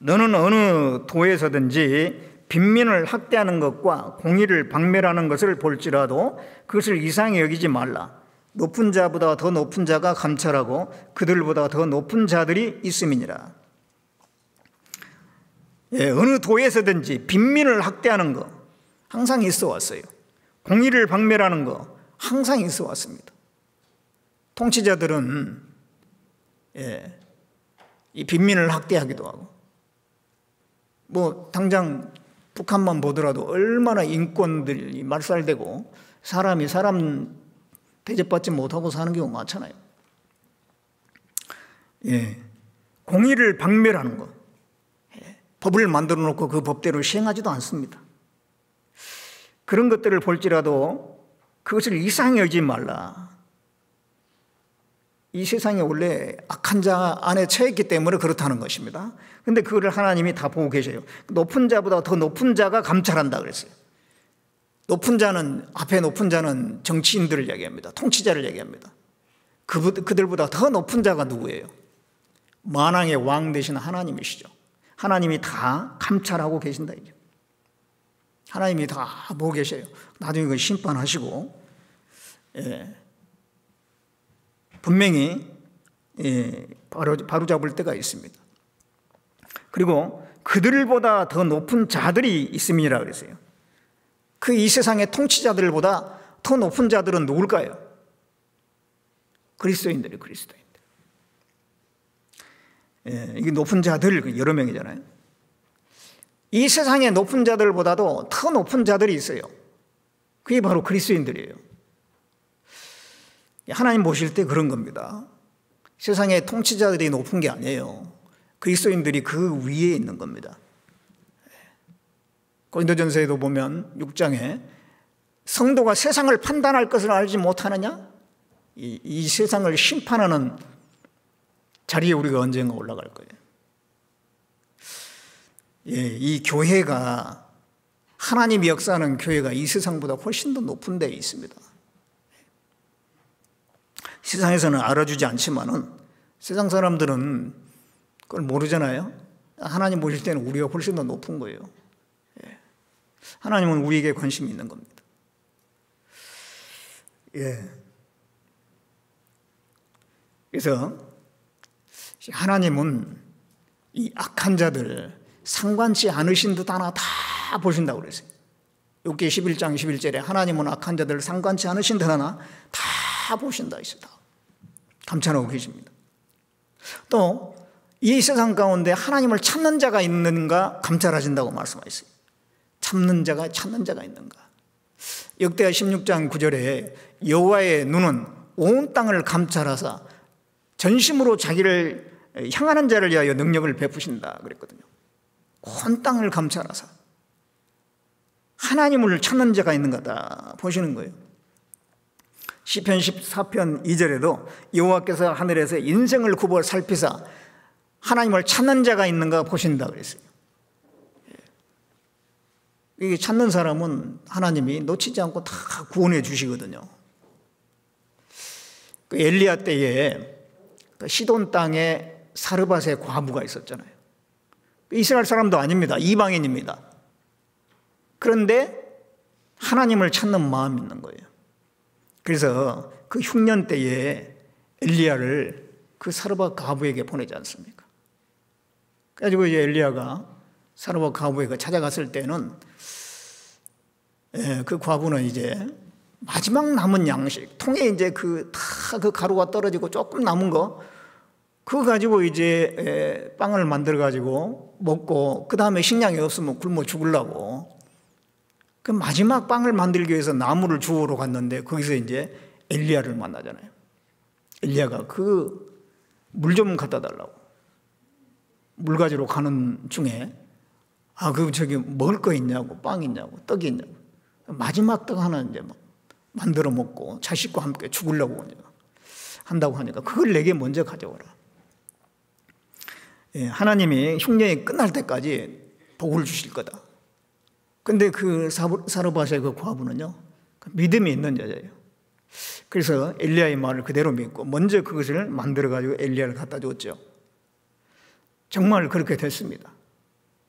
너는 어느 도에서든지 빈민을 학대하는 것과 공의를 박멸하는 것을 볼지라도 그것을 이상히 여기지 말라. 높은 자보다 더 높은 자가 감찰하고 그들보다 더 높은 자들이 있음이니라. 어느 도에서든지 빈민을 학대하는 거 항상 있어 왔어요. 공의를 박멸하는 거 항상 있어 왔습니다. 통치자들은 이 빈민을 학대하기도 하고, 뭐 당장 북한만 보더라도 얼마나 인권들이 말살되고 사람이 사람 대접받지 못하고 사는 경우가 많잖아요. 공의를 박멸하는 것, 법을 만들어 놓고 그 법대로 시행하지도 않습니다. 그런 것들을 볼지라도 그것을 이상히 여기지 말라. 이 세상에 원래 악한 자 안에 처했기 때문에 그렇다는 것입니다. 그런데 그거를 하나님이 다 보고 계셔요. 높은 자보다 더 높은 자가 감찰한다 그랬어요. 높은 자는, 앞에 높은 자는 정치인들을 얘기합니다. 통치자를 얘기합니다. 그들보다 더 높은 자가 누구예요? 만왕의 왕 되신 하나님이시죠. 하나님이 다 감찰하고 계신다 이죠. 하나님이 다 보고 계셔요. 나중에 그 심판하시고, 분명히 바로 잡을 때가 있습니다. 그리고 그들보다 더 높은 자들이 있음이라 그랬어요. 그 이 세상의 통치자들보다 더 높은 자들은 누굴까요? 그리스도인들이 그리스도인들. 이게 높은 자들 여러 명이잖아요. 이 세상의 높은 자들보다도 더 높은 자들이 있어요. 그게 바로 그리스도인들이에요. 하나님 보실 때 그런 겁니다. 세상의 통치자들이 높은 게 아니에요. 그리스도인들이 그 위에 있는 겁니다. 고린도전서에도 보면 6장에 성도가 세상을 판단할 것을 알지 못하느냐? 이 세상을 심판하는 자리에 우리가 언젠가 올라갈 거예요. 이 교회가, 하나님이 역사하는 교회가 이 세상보다 훨씬 더 높은 데에 있습니다. 세상에서는 알아주지 않지만은 세상 사람들은 그걸 모르잖아요. 하나님 보실 때는 우리가 훨씬 더 높은 거예요. 하나님은 우리에게 관심이 있는 겁니다. 그래서 하나님은 이 악한 자들 상관치 않으신 듯 하나 다 보신다고 그랬어요. 욥기 11장 11절에 하나님은 악한 자들 상관치 않으신 듯 하나 다 보신다 했습니다. 감찰하고 계십니다. 또 이 세상 가운데 하나님을 찾는 자가 있는가 감찰하신다고 말씀하셨어요. 찾는 자가 있는가. 역대하 16장 9절에 여호와의 눈은 온 땅을 감찰하사 전심으로 자기를 향하는 자를 위하여 능력을 베푸신다 그랬거든요. 온 땅을 감찰하사 하나님을 찾는 자가 있는가다 보시는 거예요. 시편 14편 2절에도 여호와께서 하늘에서 인생을 굽어 살피사 하나님을 찾는 자가 있는가 보신다 그랬어요. 이게 찾는 사람은 하나님이 놓치지 않고 다 구원해 주시거든요. 그 엘리야 때에 시돈 땅에 사르밧의 과부가 있었잖아요. 이스라엘 사람도 아닙니다. 이방인입니다. 그런데 하나님을 찾는 마음이 있는 거예요. 그래서 그 흉년 때에 엘리야를 그 사르밧 과부에게 보내지 않습니까? 그래가지고 이제 엘리야가 사르밧 과부에게 찾아갔을 때는 그 과부는 이제 마지막 남은 양식, 통에 이제 그 가루가 떨어지고 조금 남은 거, 그거 가지고 이제 빵을 만들어 가지고 먹고, 그 다음에 식량이 없으면 굶어 죽으려고. 그 마지막 빵을 만들기 위해서 나무를 주우러 갔는데 거기서 이제 엘리야를 만나잖아요. 엘리야가 그 물 좀 갖다 달라고. 물 가지러 가는 중에 저기 먹을 거 있냐고, 빵 있냐고, 떡이 있냐고. 마지막 떡 하나 이제 만들어 먹고 자식과 함께 죽으려고 한다고 하니까 그걸 내게 먼저 가져오라. 하나님이 흉년이 끝날 때까지 복을 주실 거다. 근데 그 사르밧의 그 과부는요, 믿음이 있는 여자예요. 그래서 엘리야의 말을 그대로 믿고 먼저 그것을 만들어가지고 엘리야를 갖다 줬죠. 정말 그렇게 됐습니다.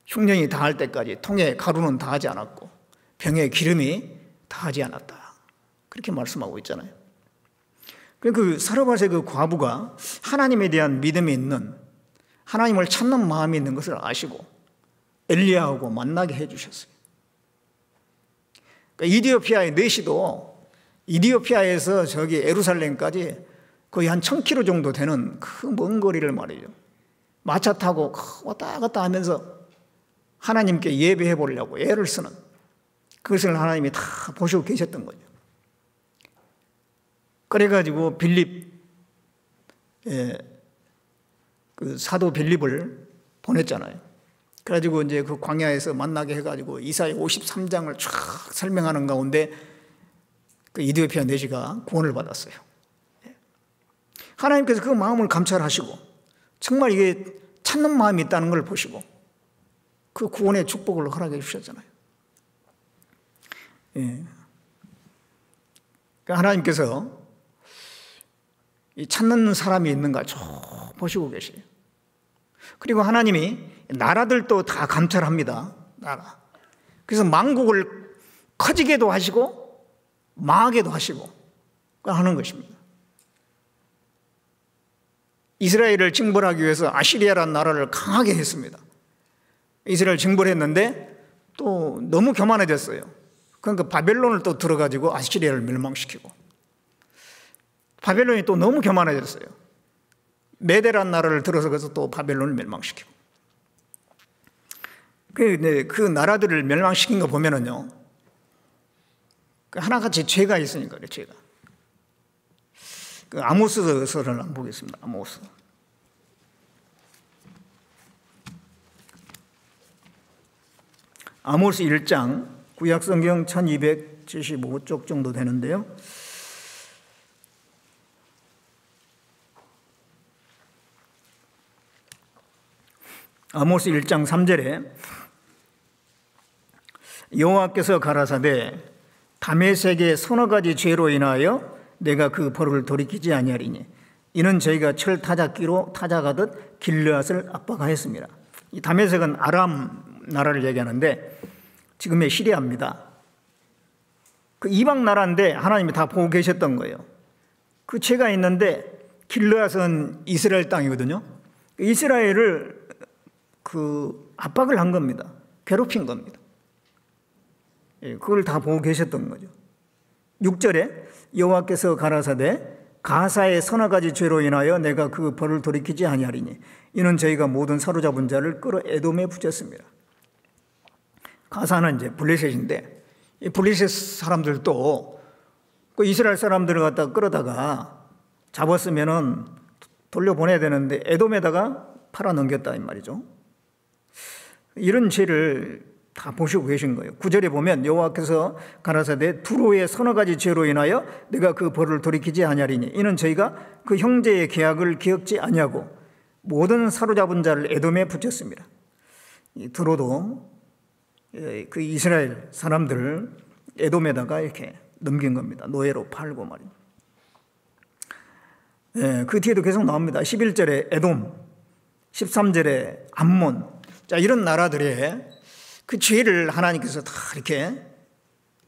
흉년이 다할 때까지 통에 가루는 다하지 않았고 병에 기름이 다하지 않았다. 그렇게 말씀하고 있잖아요. 그 사르밧의 그 과부가 하나님에 대한 믿음이 있는, 하나님을 찾는 마음이 있는 것을 아시고 엘리야하고 만나게 해주셨어요. 그러니까 이디오피아의 내시도 이디오피아에서 저기 예루살렘까지 거의 한 1000km 정도 되는 그 먼 거리를 말이죠. 마차 타고 왔다 갔다 하면서 하나님께 예배해 보려고 애를 쓰는, 그것을 하나님이 다 보시고 계셨던 거죠. 그래가지고 빌립, 그 사도 빌립을 보냈잖아요. 그래가지고 이제 그 광야에서 만나게 해가지고 이사야 53장을 쫙 설명하는 가운데 그 이디오피아 내시가 구원을 받았어요. 하나님께서 그 마음을 감찰하시고 정말 이게 찾는 마음이 있다는 걸 보시고 그 구원의 축복을 허락해 주셨잖아요. 그러니까 하나님께서 이 찾는 사람이 있는가 쭉 보시고 계세요. 그리고 하나님이 나라들도 다 감찰합니다. 나라. 그래서 만국을 커지게도 하시고 망하게도 하시고 하는 것입니다. 이스라엘을 징벌하기 위해서 아시리아라는 나라를 강하게 했습니다. 이스라엘 징벌했는데 또 너무 교만해졌어요. 그러니까 바벨론을 또 들어가지고 아시리아를 멸망시키고, 바벨론이 또 너무 교만해졌어요. 메데라는 나라를 들어서서 또 바벨론을 멸망시키고. 그 나라들을 멸망시킨 거 보면은요, 하나같이 죄가 있으니까, 죄가. 그 아모스서를 한번 보겠습니다. 아모스. 아모스 1장, 구약성경 1275쪽 정도 되는데요. 아모스 1장 3절에 여호와께서 가라사대 다메섹의 서너 가지 죄로 인하여 내가 그 벌을 돌이키지 아니하리니 이는 저희가 철 타작기로 타작하듯 길르앗을 압박하였습니다. 이 다메섹은 아람 나라를 얘기하는데 지금의 시리아입니다. 그 이방 나라인데 하나님이 다 보고 계셨던 거예요. 그 죄가 있는데 길르앗은 이스라엘 땅이거든요. 이스라엘을 그 압박을 한 겁니다. 괴롭힌 겁니다. 그걸 다 보고 계셨던 거죠. 6절에 여호와께서 가라사대 가사의 서너 가지 죄로 인하여 내가 그 벌을 돌이키지 아니하리니 이는 저희가 모든 사로잡은 자를 끌어 에돔에 붙였습니다. 가사는 이제 블레셋인데 이 블레셋 사람들도 그 이스라엘 사람들을 갖다 끌어다가 잡았으면은 돌려보내야 되는데 에돔에다가 팔아 넘겼다 이 말이죠. 이런 죄를 다 보시고 계신 거예요. 9절에 보면 여호와께서 가라사대 두로의 서너 가지 죄로 인하여 내가 그 벌을 돌이키지 아니하리니 이는 저희가 그 형제의 계약을 기억지 아니하고 모든 사로잡은 자를 에돔에 붙였습니다. 이 두로도 그 이스라엘 사람들을 에돔에다가 이렇게 넘긴 겁니다. 노예로 팔고 말입니다. 그 뒤에도 계속 나옵니다. 11절에 에돔, 13절에 암몬. 자, 이런 나라들의 그 죄를 하나님께서 다 이렇게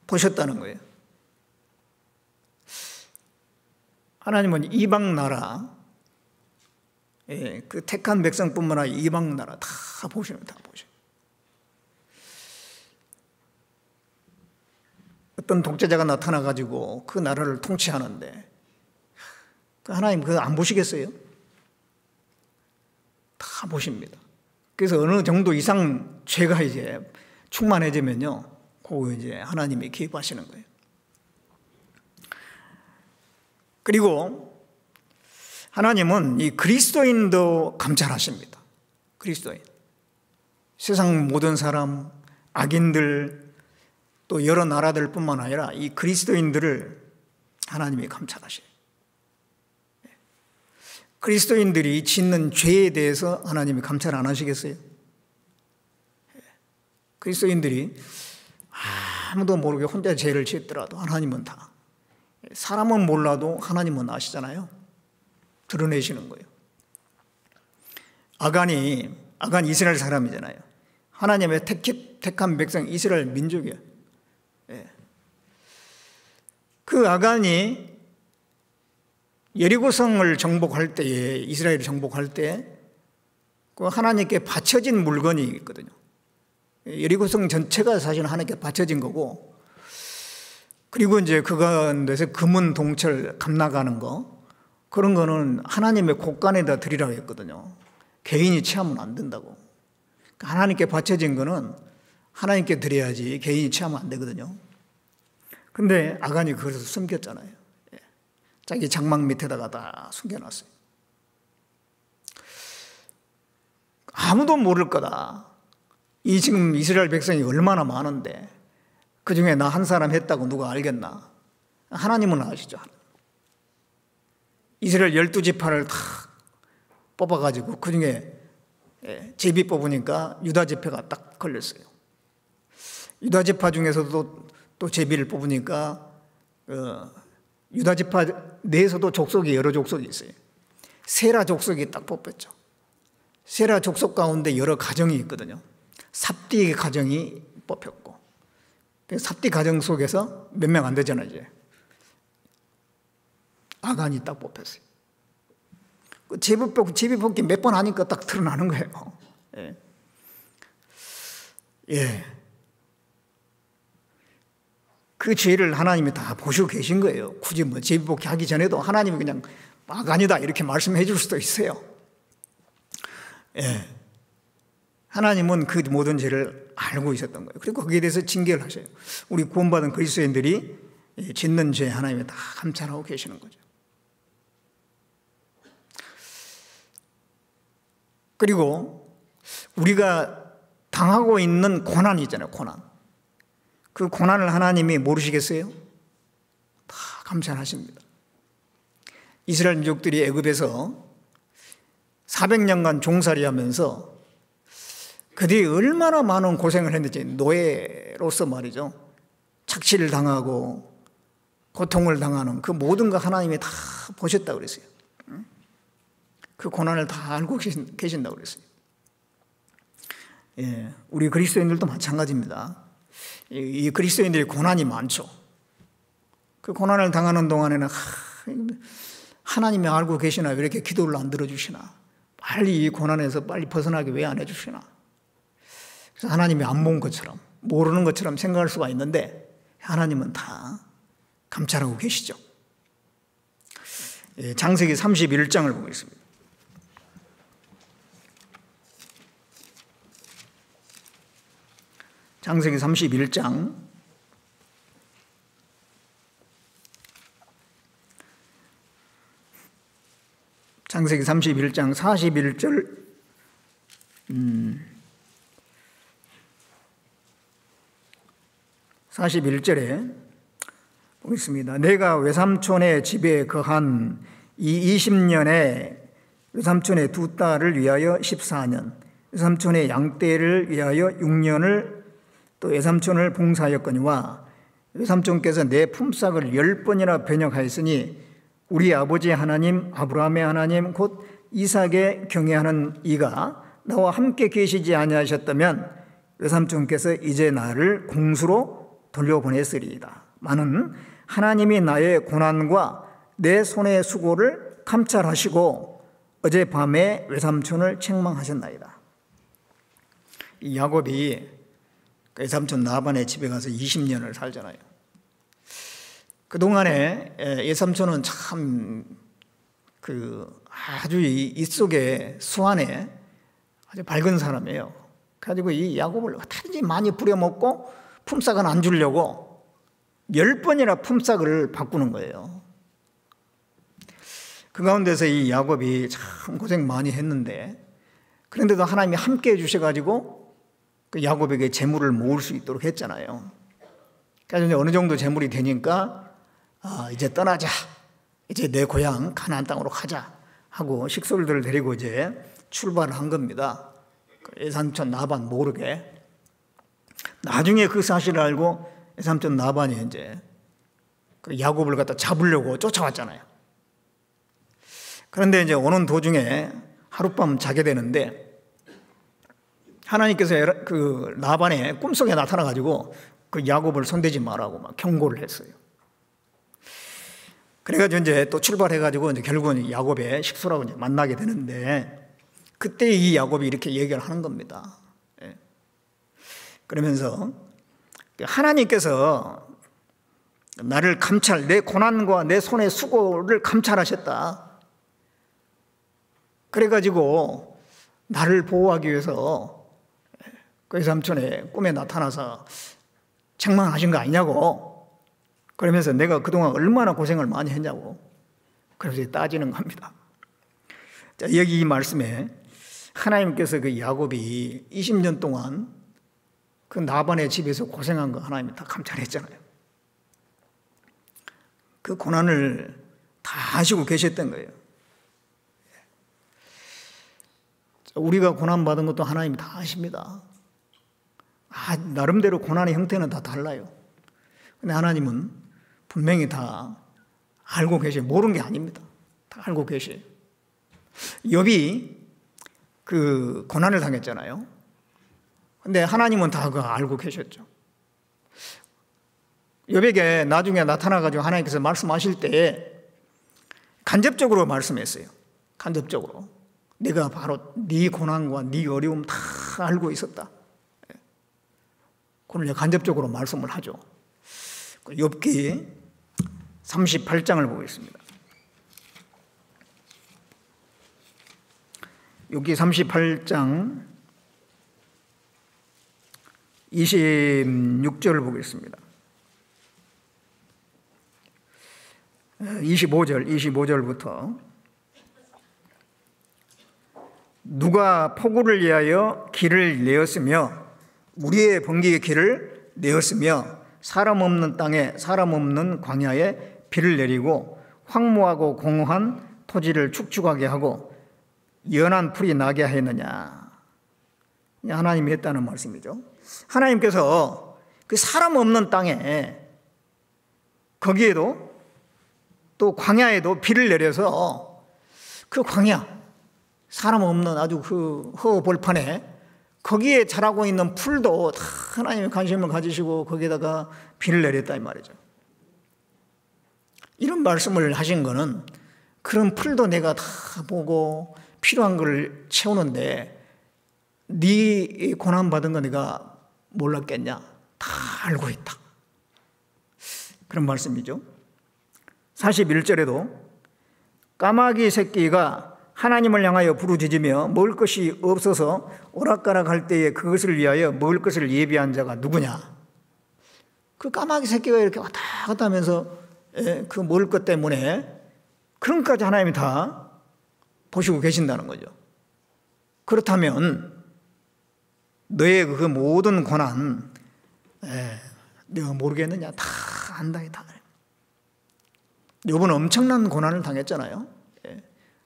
보셨다는 거예요. 하나님은 이방 나라, 그 택한 백성뿐만 아니라 이방 나라 다 보십니다. 다 보셔요. 어떤 독재자가 나타나가지고 그 나라를 통치하는데 하나님 그거 안 보시겠어요? 다 보십니다. 그래서 어느 정도 이상 죄가 이제 충만해지면요, 그거 이제 하나님이 개입하시는 거예요. 그리고 하나님은 이 그리스도인도 감찰하십니다. 그리스도인. 세상 모든 사람, 악인들, 또 여러 나라들 뿐만 아니라 이 그리스도인들을 하나님이 감찰하셔요. 그리스도인들이 짓는 죄에 대해서 하나님이 감찰 안 하시겠어요? 그리스도인들이 아무도 모르게 혼자 죄를 짓더라도 하나님은 다, 사람은 몰라도 하나님은 아시잖아요. 드러내시는 거예요. 아간 이스라엘 사람이잖아요. 하나님의 택한 백성 이스라엘 민족이에요. 그 아간이 여리고성을 정복할 때에, 이스라엘을 정복할 때 그 하나님께 바쳐진 물건이 있거든요. 여리고성 전체가 사실 하나님께 바쳐진 거고, 그리고 이제 그 가운데서 금은 동철 감나가는 거, 그런 거는 하나님의 곳간에다 드리라고 했거든요. 개인이 취하면 안 된다고. 하나님께 바쳐진 거는 하나님께 드려야지 개인이 취하면 안 되거든요. 근데 아간이 그것을 숨겼잖아요. 자기 장막 밑에다가 다 숨겨놨어요. 아무도 모를 거다. 이 지금 이스라엘 백성이 얼마나 많은데 그 중에 나 한 사람 했다고 누가 알겠나? 하나님은 아시죠. 이스라엘 12지파를 다 뽑아가지고 그 중에 제비 뽑으니까 유다 지파가 딱 걸렸어요. 유다 지파 중에서도 또 제비를 뽑으니까 유다 지파 내에서도 족속이 여러 족속이 있어요. 세라 족속이 딱 뽑혔죠. 세라 족속 가운데 여러 가정이 있거든요. 삽디 가정이 뽑혔고, 삽디 가정 속에서 몇 명 안 되잖아요. 이제 아간이 딱 뽑혔어요. 제비 뽑기 몇 번 하니까 딱 드러나는 거예요. 그 죄를 하나님이 다 보시고 계신 거예요. 굳이 뭐 제비 뽑기 하기 전에도 하나님이 그냥 아간이다 이렇게 말씀해 줄 수도 있어요. 하나님은 그 모든 죄를 알고 있었던 거예요. 그리고 거기에 대해서 징계를 하셔요. 우리 구원받은 그리스도인들이 짓는 죄 하나님이 다 감찰하고 계시는 거죠. 그리고 우리가 당하고 있는 고난이 있잖아요. 고난. 그 고난을 하나님이 모르시겠어요? 다 감찰하십니다. 이스라엘 민족들이 애굽에서 400년간 종살이 하면서 그들이 얼마나 많은 고생을 했는지, 노예로서 말이죠. 착취를 당하고 고통을 당하는 그 모든 거 하나님이 다 보셨다고 그랬어요. 그 고난을 다 알고 계신다고 그랬어요. 우리 그리스도인들도 마찬가지입니다. 이 그리스도인들이 고난이 많죠. 그 고난을 당하는 동안에는 하나님이 알고 계시나, 왜 이렇게 기도를 안 들어주시나, 빨리 이 고난에서 빨리 벗어나게 왜 안 해주시나. 그래서 하나님이 안 본 것처럼, 모르는 것처럼 생각할 수가 있는데 하나님은 다 감찰하고 계시죠. 창세기 31장을 보겠습니다. 창세기 31장 창세기 31장 41절 41절에 보겠습니다. 내가 외삼촌의 집에 거한 이 20년에 외삼촌의 두 딸을 위하여 14년, 외삼촌의 양떼를 위하여 6년을 또 외삼촌을 봉사하였거니와 외삼촌께서 내 품삯을 10번이나 변역하였으니 우리 아버지 하나님 아브라함의 하나님 곧 이삭의 경외하는 이가 나와 함께 계시지 아니하셨다면 외삼촌께서 이제 나를 공수로 돌려보냈으리이다. 많은 하나님이 나의 고난과 내 손의 수고를 감찰하시고 어젯밤에 외삼촌을 책망하셨나이다. 이 야곱이 외삼촌 라반의 집에 가서 20년을 살잖아요. 그동안에 외삼촌은 참 아주 이 속에 수완에 아주 밝은 사람이에요. 그래가지고 이 야곱을 어떻게든지 많이 부려먹고 품삯은 안 주려고 10번이나 품삯을 바꾸는 거예요. 그 가운데서 이 야곱이 참 고생 많이 했는데, 그런데도 하나님이 함께 해주셔가지고 그 야곱에게 재물을 모을 수 있도록 했잖아요. 그래서 어느 정도 재물이 되니까 이제 떠나자, 이제 내 고향 가나안 땅으로 가자 하고 식솔들을 데리고 이제 출발을 한 겁니다. 외삼촌 라반 모르게. 나중에 그 사실을 알고 외삼촌 라반이 이제 그 야곱을 갖다 잡으려고 쫓아왔잖아요. 그런데 이제 오는 도중에 하룻밤 자게 되는데 하나님께서 그 라반의 꿈속에 나타나가지고 그 야곱을 손대지 말라고 막 경고를 했어요. 그래가지고 이제 또 출발해가지고 이제 결국은 야곱의 식소라고 이제 만나게 되는데 그때 이 야곱이 이렇게 얘기를 하는 겁니다. 그러면서 하나님께서 나를 내 고난과 내 손의 수고를 감찰하셨다. 그래가지고 나를 보호하기 위해서 그 외삼촌의 꿈에 나타나서 책망하신 거 아니냐고. 그러면서 내가 그동안 얼마나 고생을 많이 했냐고. 그래서 따지는 겁니다. 자, 여기 이 말씀에 하나님께서 그 야곱이 20년 동안 그 라반의 집에서 고생한 거 하나님이 다 감찰했잖아요. 그 고난을 다 아시고 계셨던 거예요. 우리가 고난받은 것도 하나님이 다 아십니다. 나름대로 고난의 형태는 다 달라요. 근데 하나님은 분명히 다 알고 계셔요. 모르는 게 아닙니다. 다 알고 계셔요. 욥이 그 고난을 당했잖아요. 근데 하나님은 다 그거 알고 계셨죠. 욥에게 나중에 나타나가지고 하나님께서 말씀하실 때 간접적으로 말씀했어요. 간접적으로. 내가 바로 네 고난과 네 어려움 다 알고 있었다. 그걸 간접적으로 말씀을 하죠. 욥기 38장을 보겠습니다. 욥기 38장 26절을 보겠습니다. 25절부터 누가 폭우를 위하여 길을 내었으며 우리의 번개의 길을 내었으며 사람 없는 땅에 사람 없는 광야에 비를 내리고 황무하고 공허한 토지를 축축하게 하고 연한 풀이 나게 하였느냐. 하나님이 했다는 말씀이죠. 하나님께서 그 사람 없는 땅에 거기에도 또 광야에도 비를 내려서 그 광야 사람 없는 아주 그 허벌판에 거기에 자라고 있는 풀도 다 하나님의 관심을 가지시고 거기에다가 비를 내렸다 이 말이죠. 이런 말씀을 하신 거는 그런 풀도 내가 다 보고 필요한 걸 채우는데 네 고난받은 거 내가 몰랐겠냐? 다 알고 있다. 그런 말씀이죠. 41절에도 까마귀 새끼가 하나님을 향하여 부르짖으며 먹을 것이 없어서 오락가락할 때에 그것을 위하여 먹을 것을 예비한 자가 누구냐? 그 까마귀 새끼가 이렇게 왔다 갔다 하면서 그 먹을 것 때문에 그런 것까지 하나님이 다 보시고 계신다는 거죠. 그렇다면 너의 그 모든 고난 내가 모르겠느냐? 다 안다. 욥은 엄청난 고난을 당했잖아요.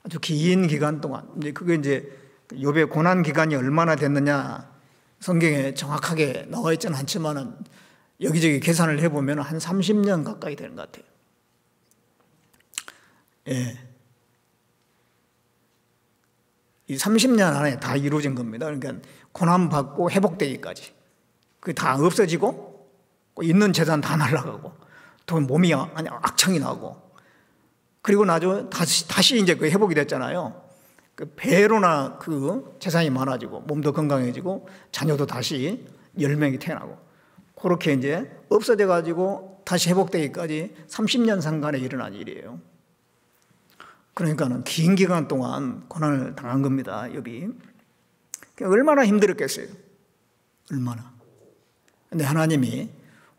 아주 긴 기간 동안. 이제 그게 이제 욥의 고난 기간이 얼마나 됐느냐 성경에 정확하게 나와 있지는 않지만은 여기저기 계산을 해보면 한 30년 가까이 되는 것 같아요. 이 30년 안에 다 이루어진 겁니다. 그러니까 고난받고 회복되기까지. 그게 다 없어지고 있는 재산 다 날아가고 또 몸이 악창이 나고 그리고 나중에 다시 이제 그 회복이 됐잖아요. 그 배로나 그 재산이 많아지고 몸도 건강해지고 자녀도 다시 10명이 태어나고 그렇게 이제 없어져 가지고 다시 회복되기까지 30년 상간에 일어난 일이에요. 그러니까는 긴 기간 동안 고난을 당한 겁니다. 욥이. 얼마나 힘들었겠어요. 얼마나. 근데 하나님이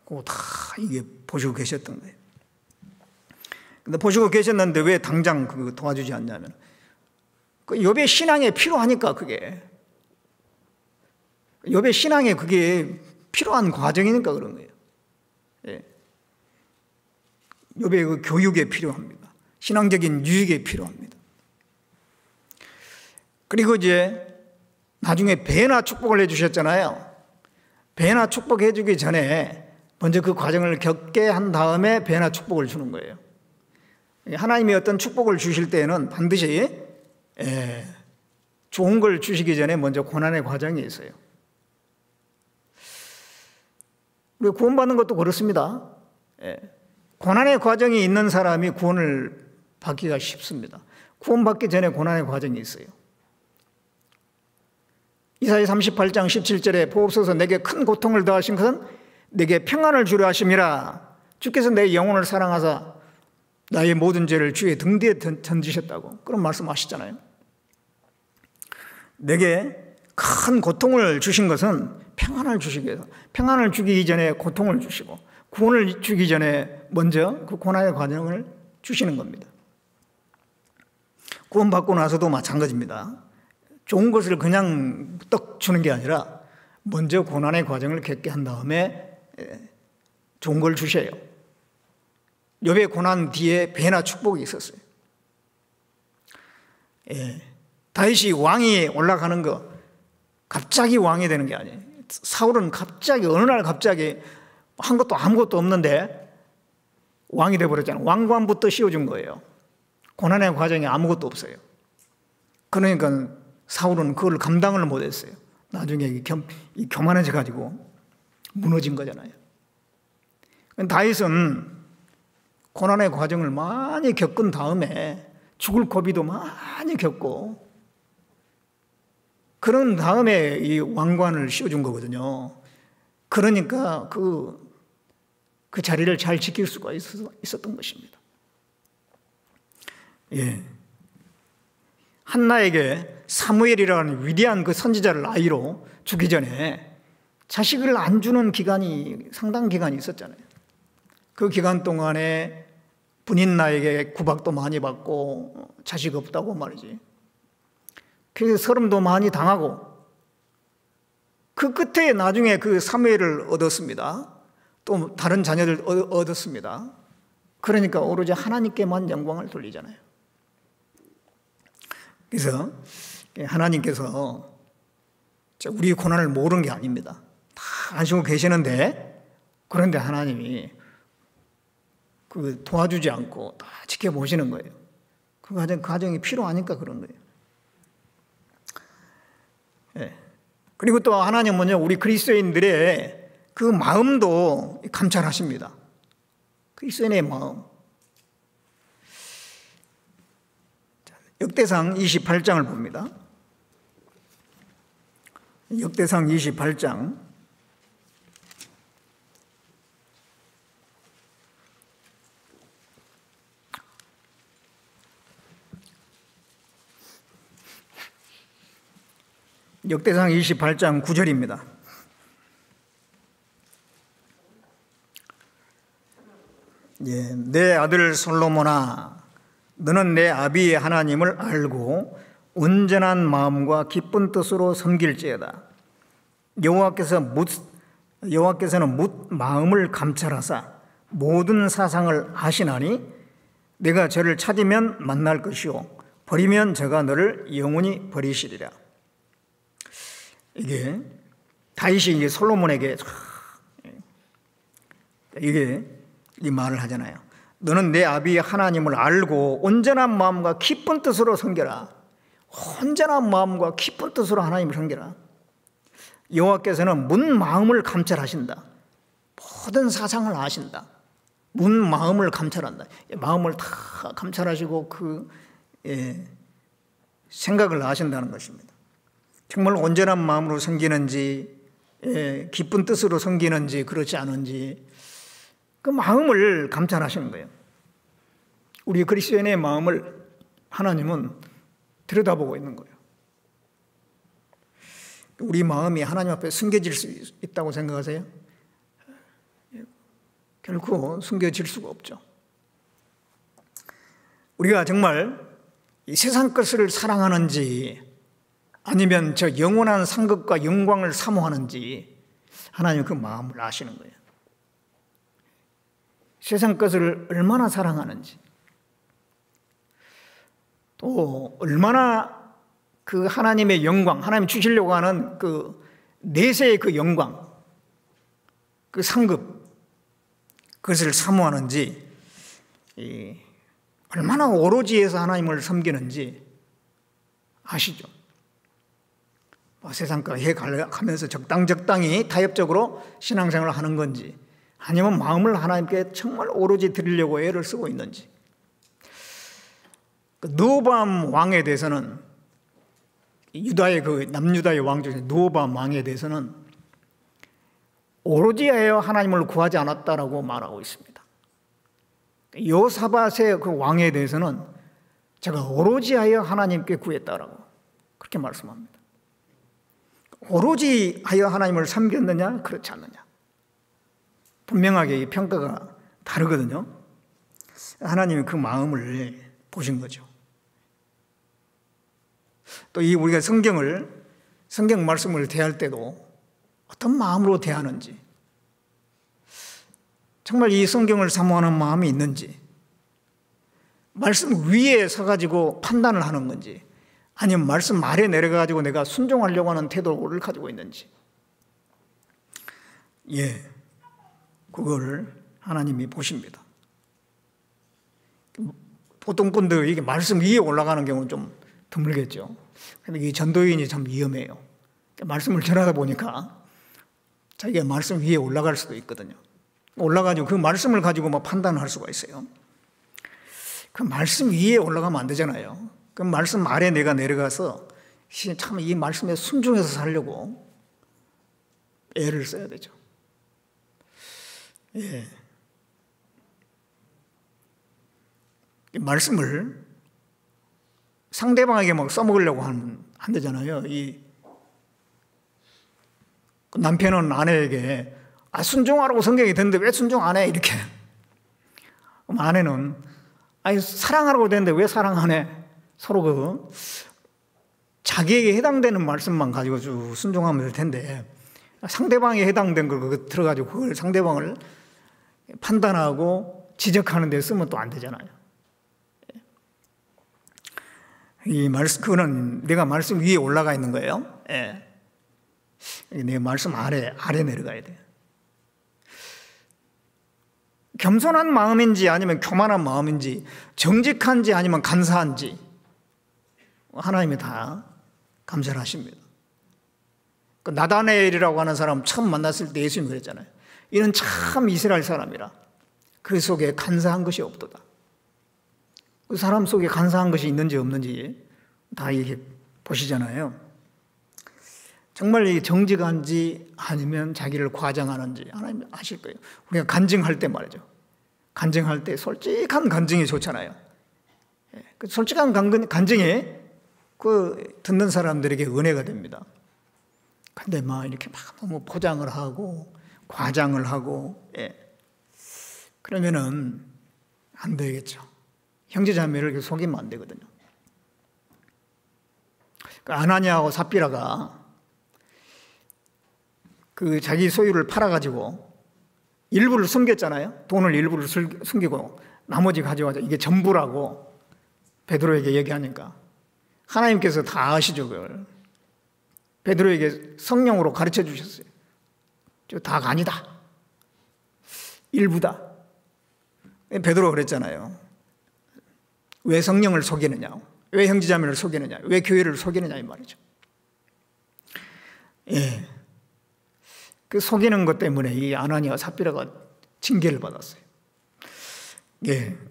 그거 다 이게 보시고 계셨던 거예요. 근데 보시고 계셨는데 왜 당장 그 도와주지 않냐면 그 욥의 신앙에 필요하니까 그게 욥의 신앙에 그게 필요한 과정이니까 그런 거예요. 욥의 그 교육에 필요합니다. 신앙적인 유익에 필요합니다. 그리고 이제 나중에 배나 축복을 해주셨잖아요. 배나 축복해 주기 전에 먼저 그 과정을 겪게 한 다음에 배나 축복을 주는 거예요. 하나님이 어떤 축복을 주실 때에는 반드시 좋은 걸 주시기 전에 먼저 고난의 과정이 있어요. 우리 구원받는 것도 그렇습니다. 고난의 과정이 있는 사람이 구원을 받기가 쉽습니다. 구원받기 전에 고난의 과정이 있어요. 이사야 38장 17절에 보옵소서 내게 큰 고통을 더하신 것은 내게 평안을 주려 하심이라. 주께서 내 영혼을 사랑하사 나의 모든 죄를 주의 등 뒤에 던지셨다고 그런 말씀하시잖아요. 내게 큰 고통을 주신 것은 평안을 주시기 위해서, 평안을 주기 전에 고통을 주시고 구원을 주기 전에 먼저 그 고난의 과정을 주시는 겁니다. 구원받고 나서도 마찬가지입니다. 좋은 것을 그냥 떡 주는 게 아니라 먼저 고난의 과정을 겪게 한 다음에 좋은 걸 주셔요. 욥의 고난 뒤에 배나 축복이 있었어요. 다윗이 왕이 올라가는 거 갑자기 왕이 되는 게 아니에요. 사울은 갑자기 어느 날 갑자기 한 것도 아무것도 없는데 왕이 되어버렸잖아요. 왕관부터 씌워준 거예요. 고난의 과정에 아무것도 없어요. 그러니까 사울은 그걸 감당을 못했어요. 나중에 교만해져 가지고 무너진 거잖아요. 다윗은 고난의 과정을 많이 겪은 다음에 죽을 고비도 많이 겪고 그런 다음에 이 왕관을 씌워준 거거든요. 그러니까 그 자리를 잘 지킬 수가 있었던 것입니다. 한나에게 사무엘이라는 위대한 그 선지자를 아이로 주기 전에 자식을 안 주는 기간이 상당 기간이 있었잖아요. 그 기간 동안에 분인나에게 구박도 많이 받고 자식 없다고 말이지. 그래서 서름도 많이 당하고 그 끝에 나중에 그 사무엘을 얻었습니다. 또 다른 자녀들 얻었습니다. 그러니까 오로지 하나님께만 영광을 돌리잖아요. 그래서 하나님께서 우리 고난을 모르는 게 아닙니다. 다 아시고 계시는데 그런데 하나님이 도와주지 않고 다 지켜보시는 거예요. 그 과정이 필요하니까 그런 거예요. 그리고 또 하나님은요, 우리 그리스도인들의 그 마음도 감찰하십니다. 그리스도인의 마음. 역대상 28장을 봅니다. 역대상 28장. 역대상 28장 9절입니다. 내 아들 솔로몬아, 너는 내 아비의 하나님을 알고 온전한 마음과 기쁜 뜻으로 섬길지어다. 여호와께서는 뭇 마음을 감찰하사 모든 사상을 아시나니 내가 저를 찾으면 만날 것이요 버리면 저가 너를 영원히 버리시리라. 이게 다윗이 이제 솔로몬에게 이 말을 하잖아요. 너는 내 아비의 하나님을 알고 온전한 마음과 기쁜 뜻으로 섬겨라. 온전한 마음과 기쁜 뜻으로 하나님을 섬겨라. 여호와께서는 문 마음을 감찰하신다. 모든 사상을 아신다. 문 마음을 감찰한다. 마음을 다 감찰하시고 생각을 아신다는 것입니다. 정말 온전한 마음으로 섬기는지 기쁜 뜻으로 섬기는지 그렇지 않은지 그 마음을 감찰하시는 거예요. 우리 그리스도인의 마음을 하나님은 들여다보고 있는 거예요. 우리 마음이 하나님 앞에 숨겨질 수 있다고 생각하세요? 결코 숨겨질 수가 없죠. 우리가 정말 이 세상 것을 사랑하는지 아니면 저 영원한 상급과 영광을 사모하는지 하나님 그 마음을 아시는 거예요. 세상 것을 얼마나 사랑하는지 또 얼마나 그 하나님의 영광, 하나님 주시려고 하는 그 내세의 그 영광, 그 상급 그것을 사모하는지, 얼마나 오로지에서 하나님을 섬기는지 아시죠? 세상과 해가면서 적당히 타협적으로 신앙생활을 하는 건지, 아니면 마음을 하나님께 정말 오로지 드리려고 애를 쓰고 있는지. 느호밤 왕에 대해서는, 유다의 남유다의 왕 중에 느호밤 왕에 대해서는 오로지하여 하나님을 구하지 않았다라고 말하고 있습니다. 여호사밧의 그 왕에 대해서는 제가 오로지하여 하나님께 구했다라고 그렇게 말씀합니다. 오로지하여 하나님을 섬겼느냐, 그렇지 않느냐, 분명하게 이 평가가 다르거든요. 하나님이 그 마음을 보신 거죠. 또 우리가 성경 말씀을 대할 때도 어떤 마음으로 대하는지, 정말 이 성경을 사모하는 마음이 있는지, 말씀 위에 서가지고 판단을 하는 건지, 아니면 말씀 아래 내려가지고 내가 순종하려고 하는 태도를 가지고 있는지, 그걸 하나님이 보십니다. 보통 분들 이게 말씀 위에 올라가는 경우는 좀 드물겠죠. 근데 이 전도인이 참 위험해요. 말씀을 전하다 보니까 자기가 말씀 위에 올라갈 수도 있거든요. 올라가지고 그 말씀을 가지고 막 판단할 수가 있어요. 그 말씀 위에 올라가면 안 되잖아요. 그 말씀 아래 내가 내려가서 참 이 말씀에 순종해서 살려고 애를 써야 되죠. 이 말씀을 상대방에게 막 써먹으려고 하면 안 되잖아요. 남편은 아내에게 순종하라고 성경이 됐는데 왜 순종 안 해? 이렇게. 그럼 아내는 사랑하라고 됐는데 왜 사랑 안 해? 서로 자기에게 해당되는 말씀만 가지고 쭉 순종하면 될 텐데, 상대방에 해당된 걸 들어가지고 그걸 상대방을 판단하고 지적하는 데 쓰면 또 안 되잖아요. 그거는 내가 말씀 위에 올라가 있는 거예요. 내 말씀 아래 내려가야 돼요. 겸손한 마음인지 아니면 교만한 마음인지, 정직한지 아니면 간사한지 하나님이 다 감찰 하십니다. 나다나엘이라고 하는 사람 처음 만났을 때 예수님이 그랬잖아요. 이는 참 이스라엘 사람이라 그 속에 간사한 것이 없도다. 그 사람 속에 간사한 것이 있는지 없는지 다 이렇게 보시잖아요. 정말 이게 정직한지 아니면 자기를 과장하는지 하나님 아실 거예요. 우리가 간증할 때 말이죠. 간증할 때 솔직한 간증이 좋잖아요. 그 솔직한 간증이 듣는 사람들에게 은혜가 됩니다. 근데 이렇게 너무 포장을 하고 과장을 하고 그러면은 안 되겠죠. 형제자매를 이렇게 속이면 안 되거든요. 아나니아하고 삽비라가 자기 소유를 팔아가지고 일부를 숨겼잖아요. 돈을 일부를 숨기고 나머지 가져가자. 이게 전부라고 베드로에게 얘기하니까 하나님께서 다 아시죠, 그걸. 베드로에게 성령으로 가르쳐 주셨어요. 다가 아니다. 일부다. 베드로가 그랬잖아요. 왜 성령을 속이느냐? 왜 형제자매를 속이느냐? 왜 교회를 속이느냐? 이 말이죠. 그 속이는 것 때문에 이 아나니아 삽비라가 징계를 받았어요.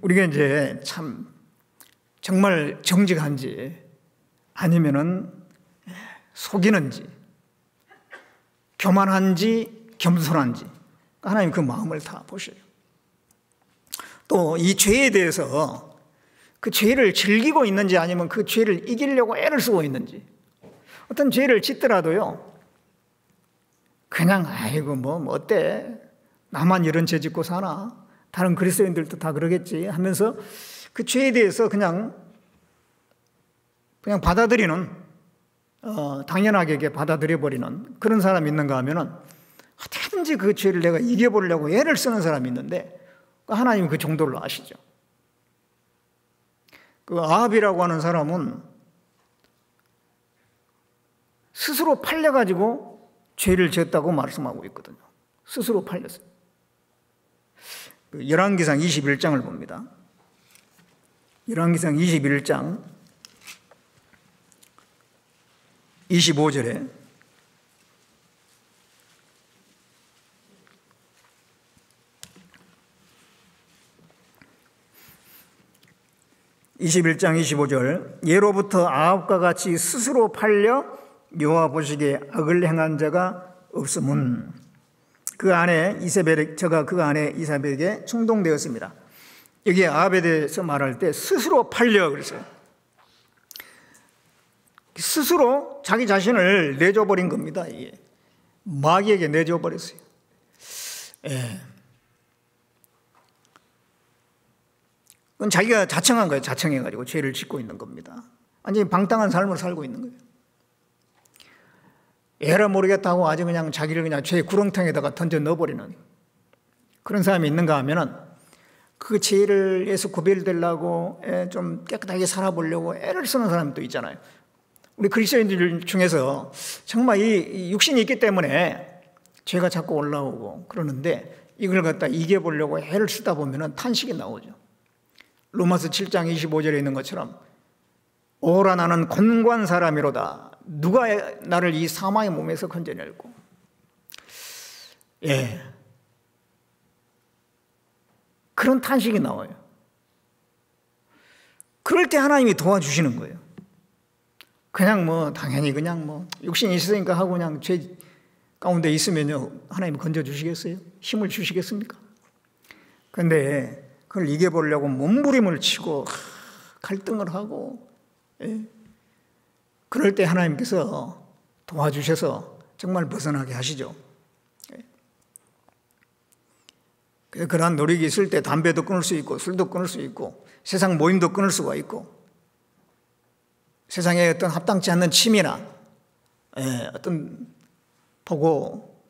우리가 이제 참 정말 정직한지 아니면은 속이는지 교만한지 겸손한지 하나님 그 마음을 다 보셔요. 또 이 죄에 대해서 그 죄를 즐기고 있는지 아니면 그 죄를 이기려고 애를 쓰고 있는지, 어떤 죄를 짓더라도요 그냥 뭐 어때? 나만 이런 죄 짓고 사나? 다른 그리스도인들도 다 그러겠지 하면서 그 죄에 대해서 그냥 받아들이는, 당연하게 받아들여버리는 그런 사람이 있는가 하면은 어떻게든지 그 죄를 내가 이겨보려고 애를 쓰는 사람이 있는데 하나님은 그 정도를 아시죠. 아합이라고 하는 사람은 스스로 팔려가지고 죄를 지었다고 말씀하고 있거든요. 스스로 팔렸어요. 열왕기상 21장을 봅니다. 열왕기상 21장 25절에 예로부터 아합과 같이 스스로 팔려 여호와 보시기에 악을 행한 자가 없음은 그 안에 저가 그 안에 이세벨에게 충동되었습니다. 여기 아합에 대해서 말할 때 스스로 팔려 그랬어요. 스스로 자기 자신을 내줘버린 겁니다. 이게 마귀에게 내줘버렸어요. 그건 자기가 자청한 거예요. 자청해가지고 죄를 짓고 있는 겁니다. 완전히 방탕한 삶을 살고 있는 거예요. 에라 모르겠다고 아주 그냥 자기를 그냥 죄의 구렁텅이에다가 던져 넣어버리는 그런 사람이 있는가 하면은 그 죄를에서 구별되려고 좀 깨끗하게 살아보려고 애를 쓰는 사람도 있잖아요. 우리 그리스도인들 중에서 정말 이 육신이 있기 때문에 죄가 자꾸 올라오고 그러는데 이걸 갖다 이겨보려고 애를 쓰다 보면은 탄식이 나오죠. 로마서 7장 25절에 있는 것처럼 오라 나는 곤고한 사람이로다. 누가 나를 이 사망의 몸에서 건져낼고. 그런 탄식이 나와요. 그럴 때 하나님이 도와주시는 거예요. 그냥 당연히 그냥 육신이 있으니까 하고 그냥 죄 가운데 있으면요. 하나님이 건져주시겠어요? 힘을 주시겠습니까? 그런데 그걸 이겨보려고 몸부림을 치고 갈등을 하고 그럴 때 하나님께서 도와주셔서 정말 벗어나게 하시죠. 그러한 노력이 있을 때 담배도 끊을 수 있고 술도 끊을 수 있고 세상 모임도 끊을 수가 있고 세상에 어떤 합당치 않는 취미나 어떤 보고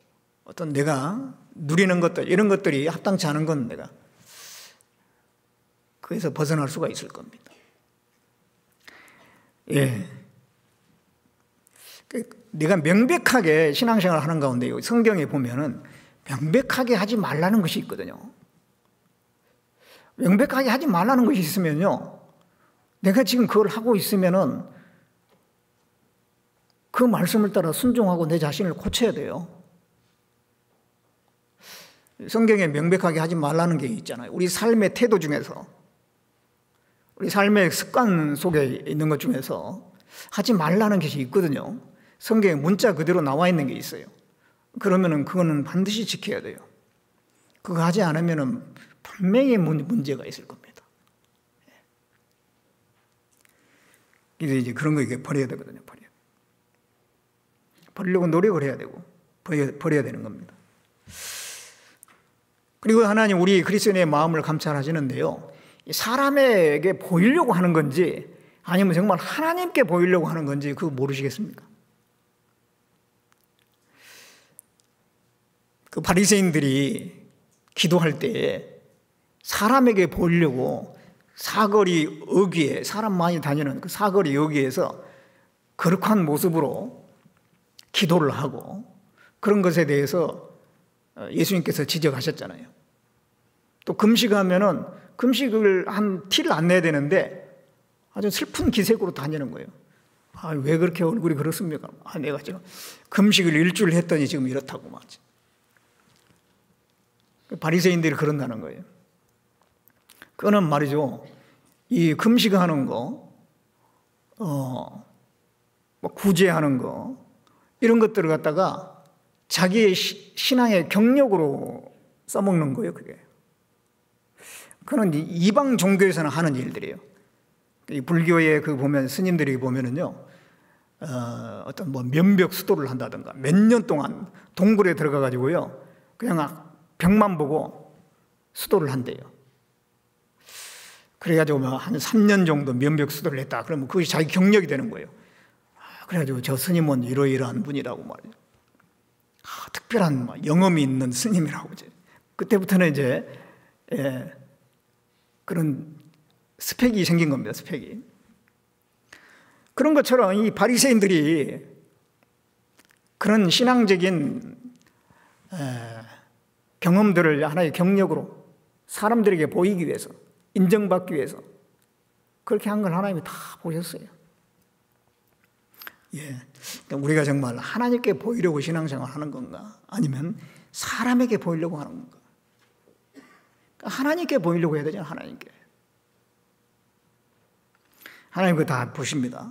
어떤 내가 누리는 것들 이런 것들이 합당치 않은 건 내가 그래서 벗어날 수가 있을 겁니다. 내가 명백하게 신앙생활을 하는 가운데 성경에 보면은 명백하게 하지 말라는 것이 있거든요. 명백하게 하지 말라는 것이 있으면요. 내가 지금 그걸 하고 있으면은 그 말씀을 따라 순종하고 내 자신을 고쳐야 돼요. 성경에 명백하게 하지 말라는 게 있잖아요. 우리 삶의 태도 중에서 우리 삶의 습관 속에 있는 것 중에서 하지 말라는 것이 있거든요. 성경에 문자 그대로 나와 있는 게 있어요. 그러면은 그거는 반드시 지켜야 돼요. 그거 하지 않으면은 분명히 문제가 있을 겁니다. 그래서 이제 그런 거 이게 버려야 되거든요. 버리려고 노력을 해야 되고 버려야 되는 겁니다. 그리고 하나님 우리 그리스도인의 마음을 감찰하시는데요. 사람에게 보이려고 하는 건지 아니면 정말 하나님께 보이려고 하는 건지 그거 모르시겠습니까? 그 바리새인들이 기도할 때 사람에게 보이려고 사거리 어귀에 사람 많이 다니는 그 사거리 어귀에서 거룩한 모습으로 기도를 하고 그런 것에 대해서 예수님께서 지적하셨잖아요. 또 금식하면은 금식을 한 티를 안 내야 되는데 아주 슬픈 기색으로 다니는 거예요. 왜 그렇게 얼굴이 그렇습니까? 내가 지금 금식을 일주일 했더니 지금 이렇다고 말이지. 바리새인들이 그런다는 거예요. 그거는 말이죠. 이 금식하는 거, 구제하는 거 이런 것들을 갖다가 자기의 신앙의 경력으로 써먹는 거예요. 그건 이방 종교에서는 하는 일들이에요. 불교에 보면 스님들이 보면은요, 어떤 면벽 수도를 한다든가 몇 년 동안 동굴에 들어가 가지고요, 그냥 벽만 보고 수도를 한대요. 그래가지고 한 3년 정도 면벽 수도를 했다. 그러면 그것이 자기 경력이 되는 거예요. 그래가지고 저 스님은 이러이러한 분이라고 말이죠. 특별한 영험이 있는 스님이라고 이제 그때부터는 이제 그런 스펙이 생긴 겁니다. 스펙이. 그런 것처럼 이 바리새인들이 그런 신앙적인 경험들을 하나의 경력으로 사람들에게 보이기 위해서, 인정받기 위해서 그렇게 한 걸 하나님이 다 보셨어요. 예, 그러니까 우리가 정말 하나님께 보이려고 신앙생활 하는 건가? 아니면 사람에게 보이려고 하는 건가? 그러니까 하나님께 보이려고 해야 되잖아요. 하나님께. 하나님 그거 다 보십니다.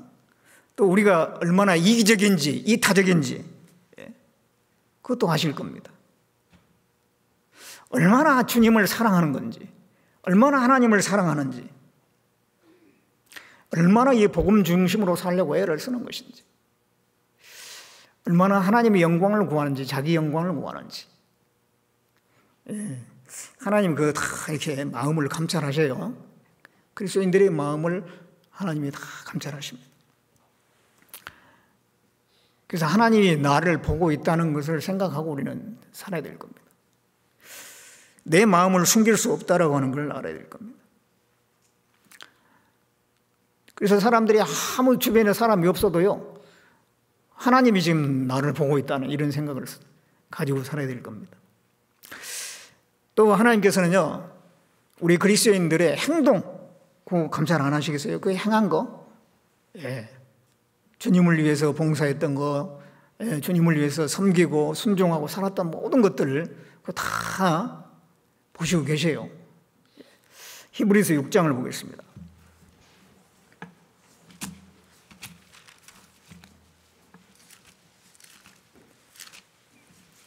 또 우리가 얼마나 이기적인지, 이타적인지, 예, 그것도 아실 겁니다. 얼마나 주님을 사랑하는 건지, 얼마나 하나님을 사랑하는지, 얼마나 이 복음 중심으로 살려고 애를 쓰는 것인지, 얼마나 하나님의 영광을 구하는지, 자기 영광을 구하는지. 예, 하나님 그 다 이렇게 마음을 감찰하셔요. 그리스도인들의 마음을 하나님이 다 감찰하십니다. 그래서 하나님이 나를 보고 있다는 것을 생각하고 우리는 살아야 될 겁니다. 내 마음을 숨길 수 없다라고 하는 걸 알아야 될 겁니다. 그래서 사람들이 아무 주변에 사람이 없어도요, 하나님이 지금 나를 보고 있다는 이런 생각을 가지고 살아야 될 겁니다. 또 하나님께서는요, 우리 그리스도인들의 행동, 그거 감찰 안 하시겠어요? 그 행한 거? 예. 주님을 위해서 봉사했던 거, 예. 주님을 위해서 섬기고 순종하고 살았던 모든 것들을 다 보시고 계세요. 히브리서 6장을 보겠습니다.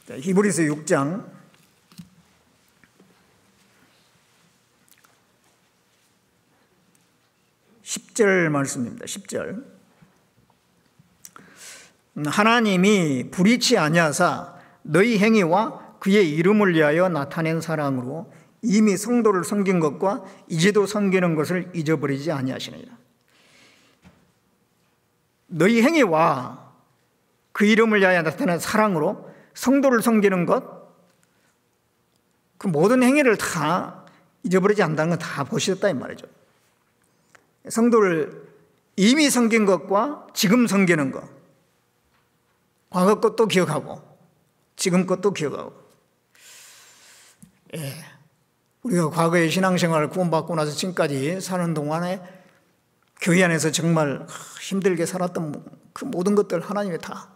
자, 히브리서 6장 10절 말씀입니다. 10절. 하나님이 불의치 아니하사 너희 행위와 그의 이름을 위하여 나타낸 사랑으로 이미 성도를 섬긴 것과 이제도 섬기는 것을 잊어버리지 아니하시느니라. 너희 행위와 그 이름을 위하여 나타낸 사랑으로 성도를 섬기는 것, 그 모든 행위를 다 잊어버리지 않는다는 건 다 보셨다 이 말이죠. 성도를 이미 섬긴 것과 지금 섬기는 것, 과거 것도 기억하고 지금 것도 기억하고. 예, 우리가 과거의 신앙생활을 구원받고 나서 지금까지 사는 동안에 교회 안에서 정말 힘들게 살았던 그 모든 것들 하나님이 다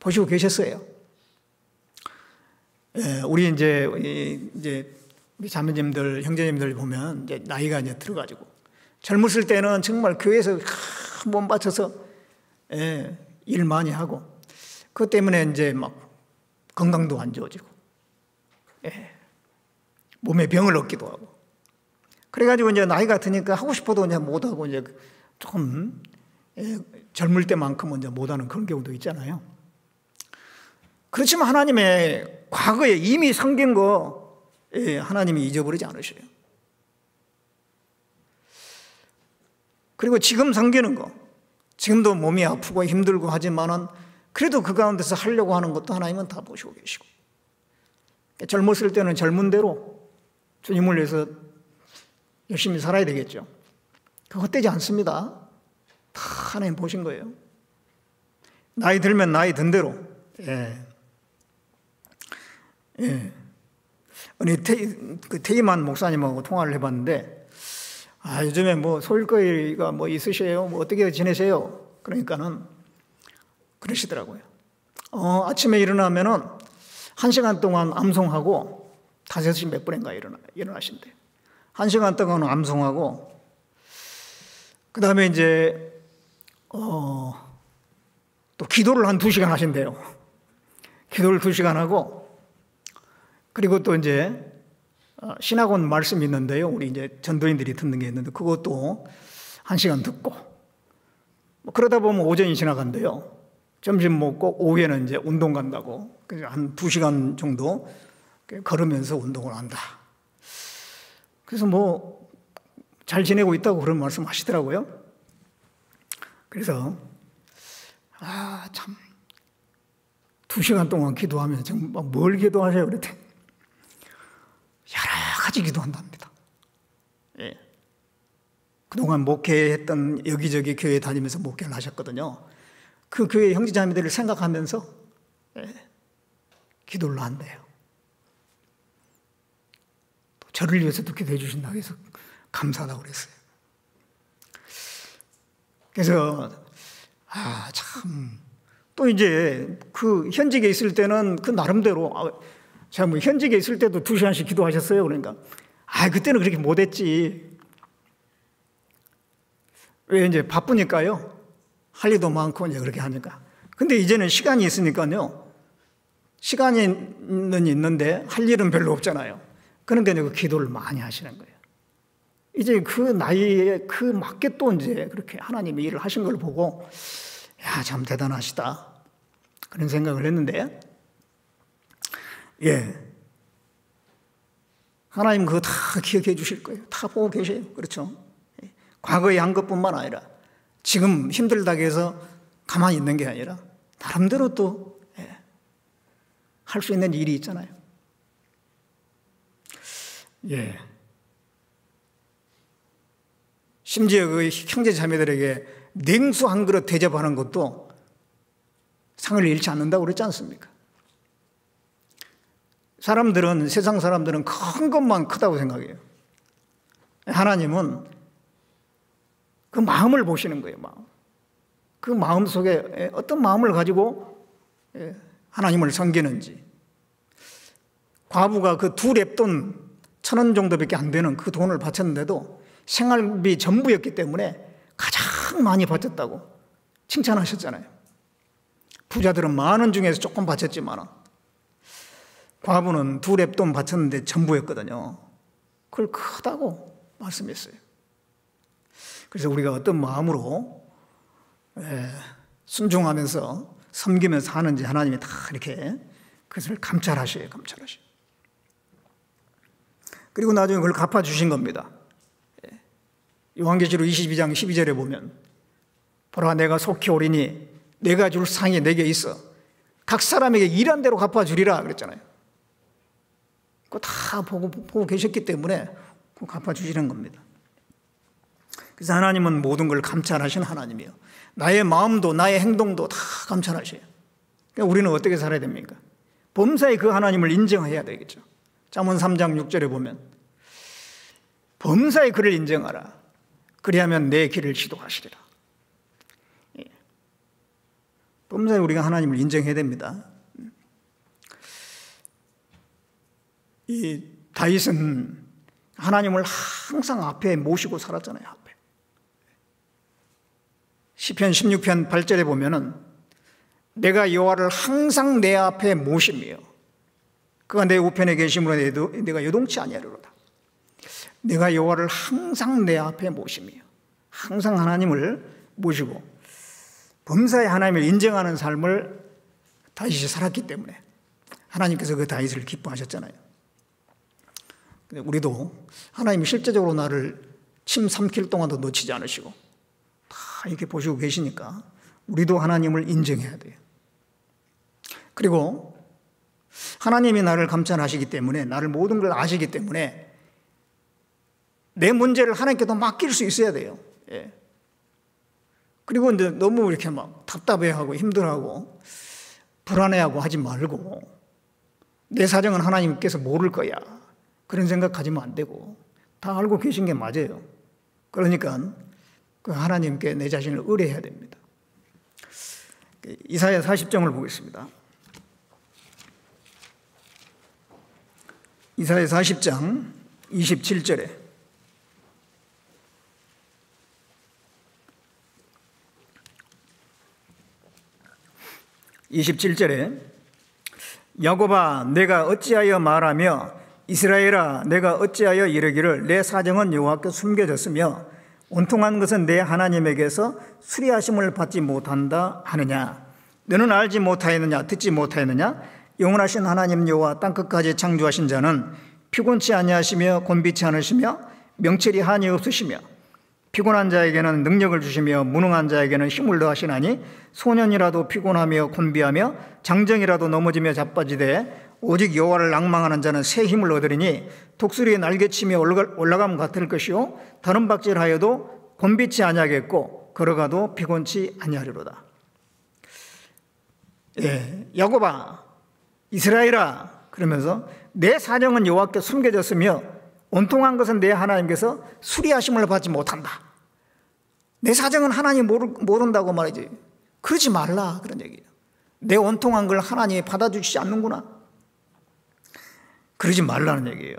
보시고 계셨어요. 예, 우리 이제 우리 자매님들, 형제님들 보면 이제 나이가 이제 들어가지고 젊었을 때는 정말 교회에서 몸 바쳐서 예, 일 많이 하고 그것 때문에 이제 막 건강도 안 좋아지고 예, 몸에 병을 얻기도 하고 그래가지고 이제 나이가 드니까 하고 싶어도 이제 못하고 이제 조금 예, 젊을 때만큼은 이제 못하는 그런 경우도 있잖아요. 그렇지만 하나님의 과거에 이미 섬긴 거 예, 하나님이 잊어버리지 않으셔요. 그리고 지금 섬기는 거, 지금도 몸이 아프고 힘들고 하지만은 그래도 그 가운데서 하려고 하는 것도 하나님은 다 보시고 계시고 젊었을 때는 젊은 대로 주님을 위해서 열심히 살아야 되겠죠. 그거 헛되지 않습니다. 다 하나님 보신 거예요. 나이 들면 나이 든 대로 예. 예. 아니 태희만 목사님하고 통화를 해봤는데 요즘에 뭐 소일거리가 뭐 있으세요? 뭐 어떻게 지내세요? 그러니까는 그러시더라고요. 아침에 일어나면은 1시간 동안 암송하고 5시 몇 분인가 일어나신대요. 1시간 동안 암송하고 그 다음에 이제 또 기도를 한 2시간 하신대요. 기도를 2시간 하고 그리고 또 이제 신학원 말씀이 있는데요. 우리 이제 전도인들이 듣는 게 있는데 그것도 1시간 듣고 뭐 그러다 보면 오전이 지나간대요. 점심 먹고 오후에는 이제 운동 간다고. 그래서 한 2시간 정도 걸으면서 운동을 한다. 그래서 뭐 잘 지내고 있다고 그런 말씀 하시더라고요. 그래서 참 2시간 동안 기도하면서 정말 뭘 기도하세요? 그랬더니 여러 가지 기도한답니다. 예. 그동안 목회했던 여기저기 교회 다니면서 목회를 하셨거든요. 그 교회 형제자매들을 생각하면서 예, 기도를 한대요. 또 저를 위해서도 기도해 주신다고 해서 감사하다고 그랬어요. 그래서 참 또 이제 그 현직에 있을 때는 그 나름대로 제가 뭐 현직에 있을 때도 2시간씩 기도하셨어요. 그러니까 그때는 그렇게 못했지. 왜 이제 바쁘니까요. 할 일도 많고 이제 그렇게 하니까. 근데 이제는 시간이 있으니까요. 시간은 있는데 할 일은 별로 없잖아요. 그러니까 이제 그 기도를 많이 하시는 거예요. 이제 그 나이에 그 맞게 또 이제 그렇게 하나님이 일을 하신 걸 보고 참 대단하시다. 그런 생각을 했는데, 하나님 그거 다 기억해 주실 거예요. 다 보고 계세요. 그렇죠? 과거에 한 것뿐만 아니라 지금 힘들다고 해서 가만히 있는 게 아니라 나름대로 또 할 수 있는 일이 있잖아요. 심지어 그 형제 자매들에게 냉수 한 그릇 대접하는 것도 상을 잃지 않는다고 그랬지 않습니까? 세상 사람들은 큰 것만 크다고 생각해요. 하나님은 그 마음을 보시는 거예요. 그 마음 속에 어떤 마음을 가지고 하나님을 섬기는지. 과부가 그 2렙돈 1,000원 정도밖에 안 되는 그 돈을 바쳤는데도 생활비 전부였기 때문에 가장 많이 바쳤다고 칭찬하셨잖아요. 부자들은 10,000원 중에서 조금 바쳤지만 과부는 2렙돈 바쳤는데 전부였거든요. 그걸 크다고 말씀했어요. 그래서 우리가 어떤 마음으로 순종하면서 섬기면서 하는지 하나님이 다 이렇게 그것을 감찰하셔요. 그리고 나중에 그걸 갚아주신 겁니다. 요한계시록 22장 12절에 보면 보라 내가 속히 오리니 내가 줄 상이 내게 있어 각 사람에게 일한 대로 갚아주리라 그랬잖아요. 그거 다 보고 계셨기 때문에 그거 갚아주시는 겁니다. 그래서 하나님은 모든 걸 감찰하시는 하나님이에요. 나의 마음도 나의 행동도 다 감찰하셔요. 그러니까 우리는 어떻게 살아야 됩니까? 범사에 그 하나님을 인정해야 되겠죠. 잠언 3장 6절에 보면 범사에 그를 인정하라. 그리하면 내 길을 지도하시리라. 범사에 우리가 하나님을 인정해야 됩니다. 이 다윗은 하나님을 항상 앞에 모시고 살았잖아요. 앞에. 시편 16편 8절에 보면은 내가 여호와를 항상 내 앞에 모심이요 그가 내 우편에 계심으로 내가 요동치 아니하리로다. 내가 여호와를 항상 내 앞에 모심이요 항상 하나님을 모시고 범사에 하나님을 인정하는 삶을 다윗이 살았기 때문에 하나님께서 그 다윗을 기뻐하셨잖아요. 우리도 하나님이 실제적으로 나를 침 삼킬 동안도 놓치지 않으시고 다 이렇게 보시고 계시니까 우리도 하나님을 인정해야 돼요. 그리고 하나님이 나를 감찰하시기 때문에 나를 모든 걸 아시기 때문에 내 문제를 하나님께도 맡길 수 있어야 돼요. 그리고 이제 너무 이렇게 막 답답해하고 힘들어하고 불안해하고 하지 말고 내 사정은 하나님께서 모를 거야 그런 생각하시면 안 되고 다 알고 계신 게 맞아요. 그러니까 그 하나님께 내 자신을 의뢰해야 됩니다. 이사야 40장을 보겠습니다. 이사야 40장 27절에 야곱아 내가 어찌하여 말하며 이스라엘아 내가 어찌하여 이르기를 내 사정은 여호와께 숨겨졌으며 온통한 것은 내 하나님에게서 수리하심을 받지 못한다 하느냐. 너는 알지 못하였느냐 듣지 못하였느냐. 영원하신 하나님 여호와 땅끝까지 창조하신 자는 피곤치 아니하시며 곤비치 않으시며 명철이 한이 없으시며 피곤한 자에게는 능력을 주시며 무능한 자에게는 힘을 더하시나니 소년이라도 피곤하며 곤비하며 장정이라도 넘어지며 자빠지되 오직 여호와를 낭망하는 자는 새 힘을 얻으리니 독수리의 날개치며 올라감 같을 것이요 다른 박질하여도 곤비치 아니하겠고 걸어가도 피곤치 아니하리로다. 야곱아 이스라엘아 그러면서 내 사정은 여호와께 숨겨졌으며 온통한 것은 내 하나님께서 수리하심을 받지 못한다. 내 사정은 하나님 모른다고 말이지. 그러지 말라 그런 얘기예요. 내 온통한 걸 하나님이 받아주시지 않는구나. 그러지 말라는 얘기예요.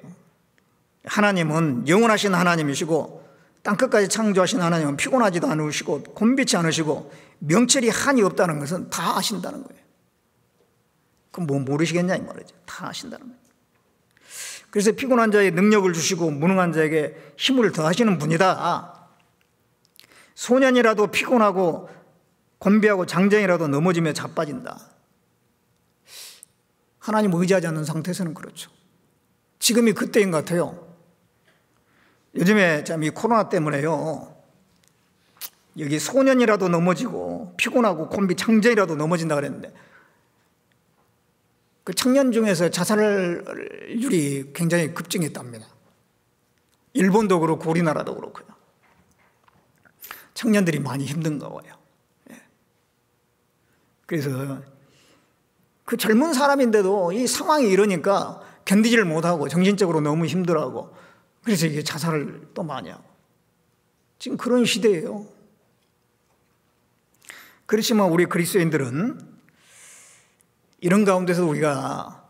하나님은 영원하신 하나님이시고 땅끝까지 창조하신 하나님은 피곤하지도 않으시고 곤비치 않으시고 명철이 한이 없다는 것은 다 아신다는 거예요. 그럼 뭐 모르시겠냐 이 말이죠. 다 아신다는 거예요. 그래서 피곤한 자에게 능력을 주시고 무능한 자에게 힘을 더하시는 분이다. 소년이라도 피곤하고 곤비하고 장정이라도 넘어지며 자빠진다. 하나님 의지하지 않는 상태에서는 그렇죠. 지금이 그때인 것 같아요. 요즘에 참 이 코로나 때문에요. 여기 소년이라도 넘어지고 피곤하고 곤비 장정이라도 넘어진다 그랬는데 그 청년 중에서 자살률이 굉장히 급증했답니다. 일본도 그렇고 우리나라도 그렇고요. 청년들이 많이 힘든가 봐요. 그래서 그 젊은 사람인데도 이 상황이 이러니까 견디지를 못하고 정신적으로 너무 힘들어하고 그래서 이게 자살을 또 많이 하고 지금 그런 시대예요. 그렇지만 우리 그리스도인들은 이런 가운데서 우리가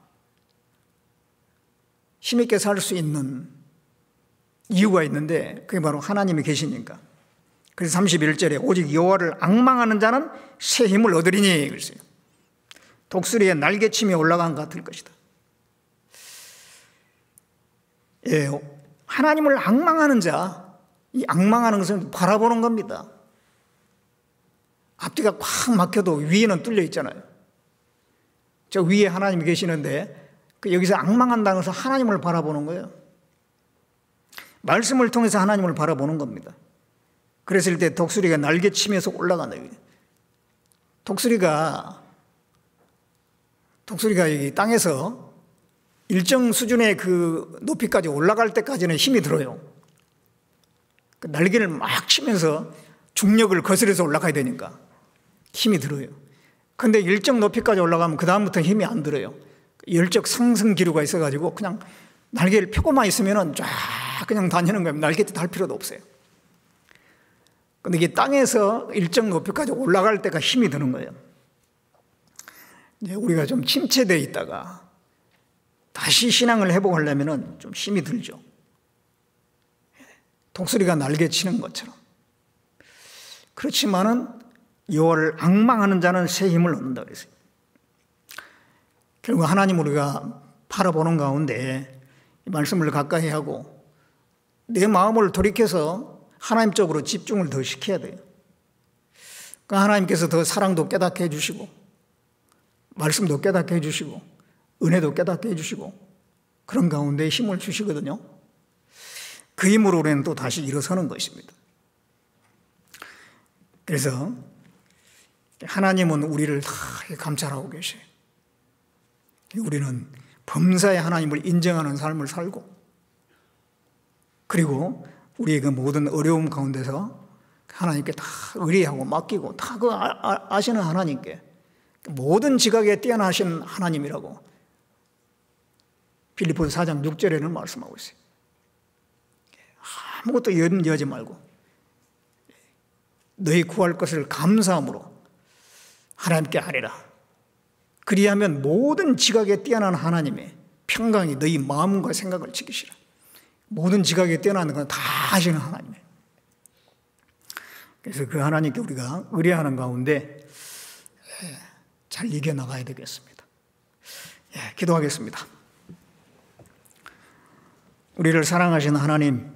힘있게 살 수 있는 이유가 있는데 그게 바로 하나님이 계시니까. 그래서 31절에 오직 여호와를 앙망하는 자는 새 힘을 얻으리니 그랬어요. 독수리의 날개침이 올라간 것 같을 것이다. 예, 하나님을 앙망하는 자, 이 앙망하는 것은 바라보는 겁니다. 앞뒤가 꽉 막혀도 위에는 뚫려 있잖아요. 저 위에 하나님이 계시는데 여기서 앙망한다는 것은 하나님을 바라보는 거예요. 말씀을 통해서 하나님을 바라보는 겁니다. 그랬을 때 독수리가 날개치면서 올라간다. 독수리가 여기 땅에서 일정 수준의 그 높이까지 올라갈 때까지는 힘이 들어요. 그 날개를 막 치면서 중력을 거스려서 올라가야 되니까 힘이 들어요. 근데 일정 높이까지 올라가면 그 다음부터 힘이 안 들어요. 열적 상승 기류가 있어가지고 그냥 날개를 펴고만 있으면은 쫙 그냥 다니는 거예요. 날개 달 필요도 없어요. 근데 이게 땅에서 일정 높이까지 올라갈 때가 힘이 드는 거예요. 이제 우리가 좀 침체되어 있다가 다시 신앙을 회복하려면은 좀 힘이 들죠. 독수리가 날개 치는 것처럼. 그렇지만은 여호와를 앙망하는 자는 새 힘을 얻는다 그랬어요. 결국 하나님 우리가 바라보는 가운데 이 말씀을 가까이 하고 내 마음을 돌이켜서 하나님 쪽으로 집중을 더 시켜야 돼요. 그러니까 하나님께서 더 사랑도 깨닫게 해주시고 말씀도 깨닫게 해주시고 은혜도 깨닫게 해주시고 그런 가운데 힘을 주시거든요. 그 힘으로 우리는 또 다시 일어서는 것입니다. 그래서 하나님은 우리를 다 감찰하고 계셔요. 우리는 범사의 하나님을 인정하는 삶을 살고 그리고 우리의 그 모든 어려움 가운데서 하나님께 다 의뢰하고 맡기고 다 그 아시는 하나님께 모든 지각에 뛰어나신 하나님이라고 빌립보서 4장 6절에는 말씀하고 있어요. 아무것도 염려하지 말고 너희 구할 것을 감사함으로 하나님께 아뢰라. 그리하면 모든 지각에 뛰어난 하나님의 평강이 너희 마음과 생각을 지키시라. 모든 지각에 뛰어나는 건 다 아시는 하나님이에요. 그래서 그 하나님께 우리가 의뢰하는 가운데 잘 이겨나가야 되겠습니다. 기도하겠습니다. 우리를 사랑하시는 하나님,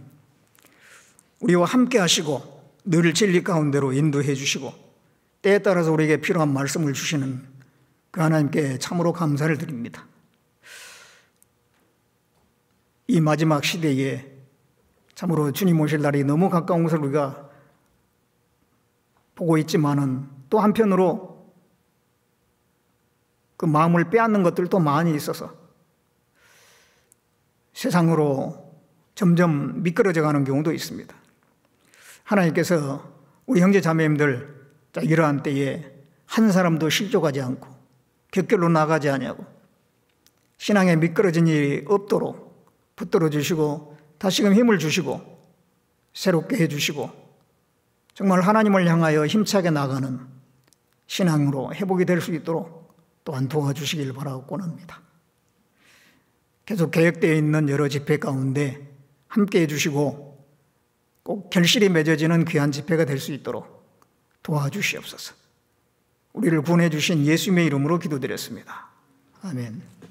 우리와 함께 하시고 늘 진리 가운데로 인도해 주시고 때에 따라서 우리에게 필요한 말씀을 주시는 그 하나님께 참으로 감사를 드립니다. 이 마지막 시대에 참으로 주님 오실 날이 너무 가까운 것을 우리가 보고 있지만은 또 한편으로 그 마음을 빼앗는 것들도 많이 있어서 세상으로 점점 미끄러져 가는 경우도 있습니다. 하나님께서 우리 형제 자매님들 이러한 때에 한 사람도 실족하지 않고 곁길로 나가지 아니하고 신앙에 미끄러진 일이 없도록 붙들어 주시고 다시금 힘을 주시고 새롭게 해주시고 정말 하나님을 향하여 힘차게 나가는 신앙으로 회복이 될 수 있도록 또한 도와주시길 바라고 권합니다. 계속 계획되어 있는 여러 집회 가운데 함께 해주시고 꼭 결실이 맺어지는 귀한 집회가 될 수 있도록 도와주시옵소서. 우리를 구원해 주신 예수님의 이름으로 기도드렸습니다. 아멘.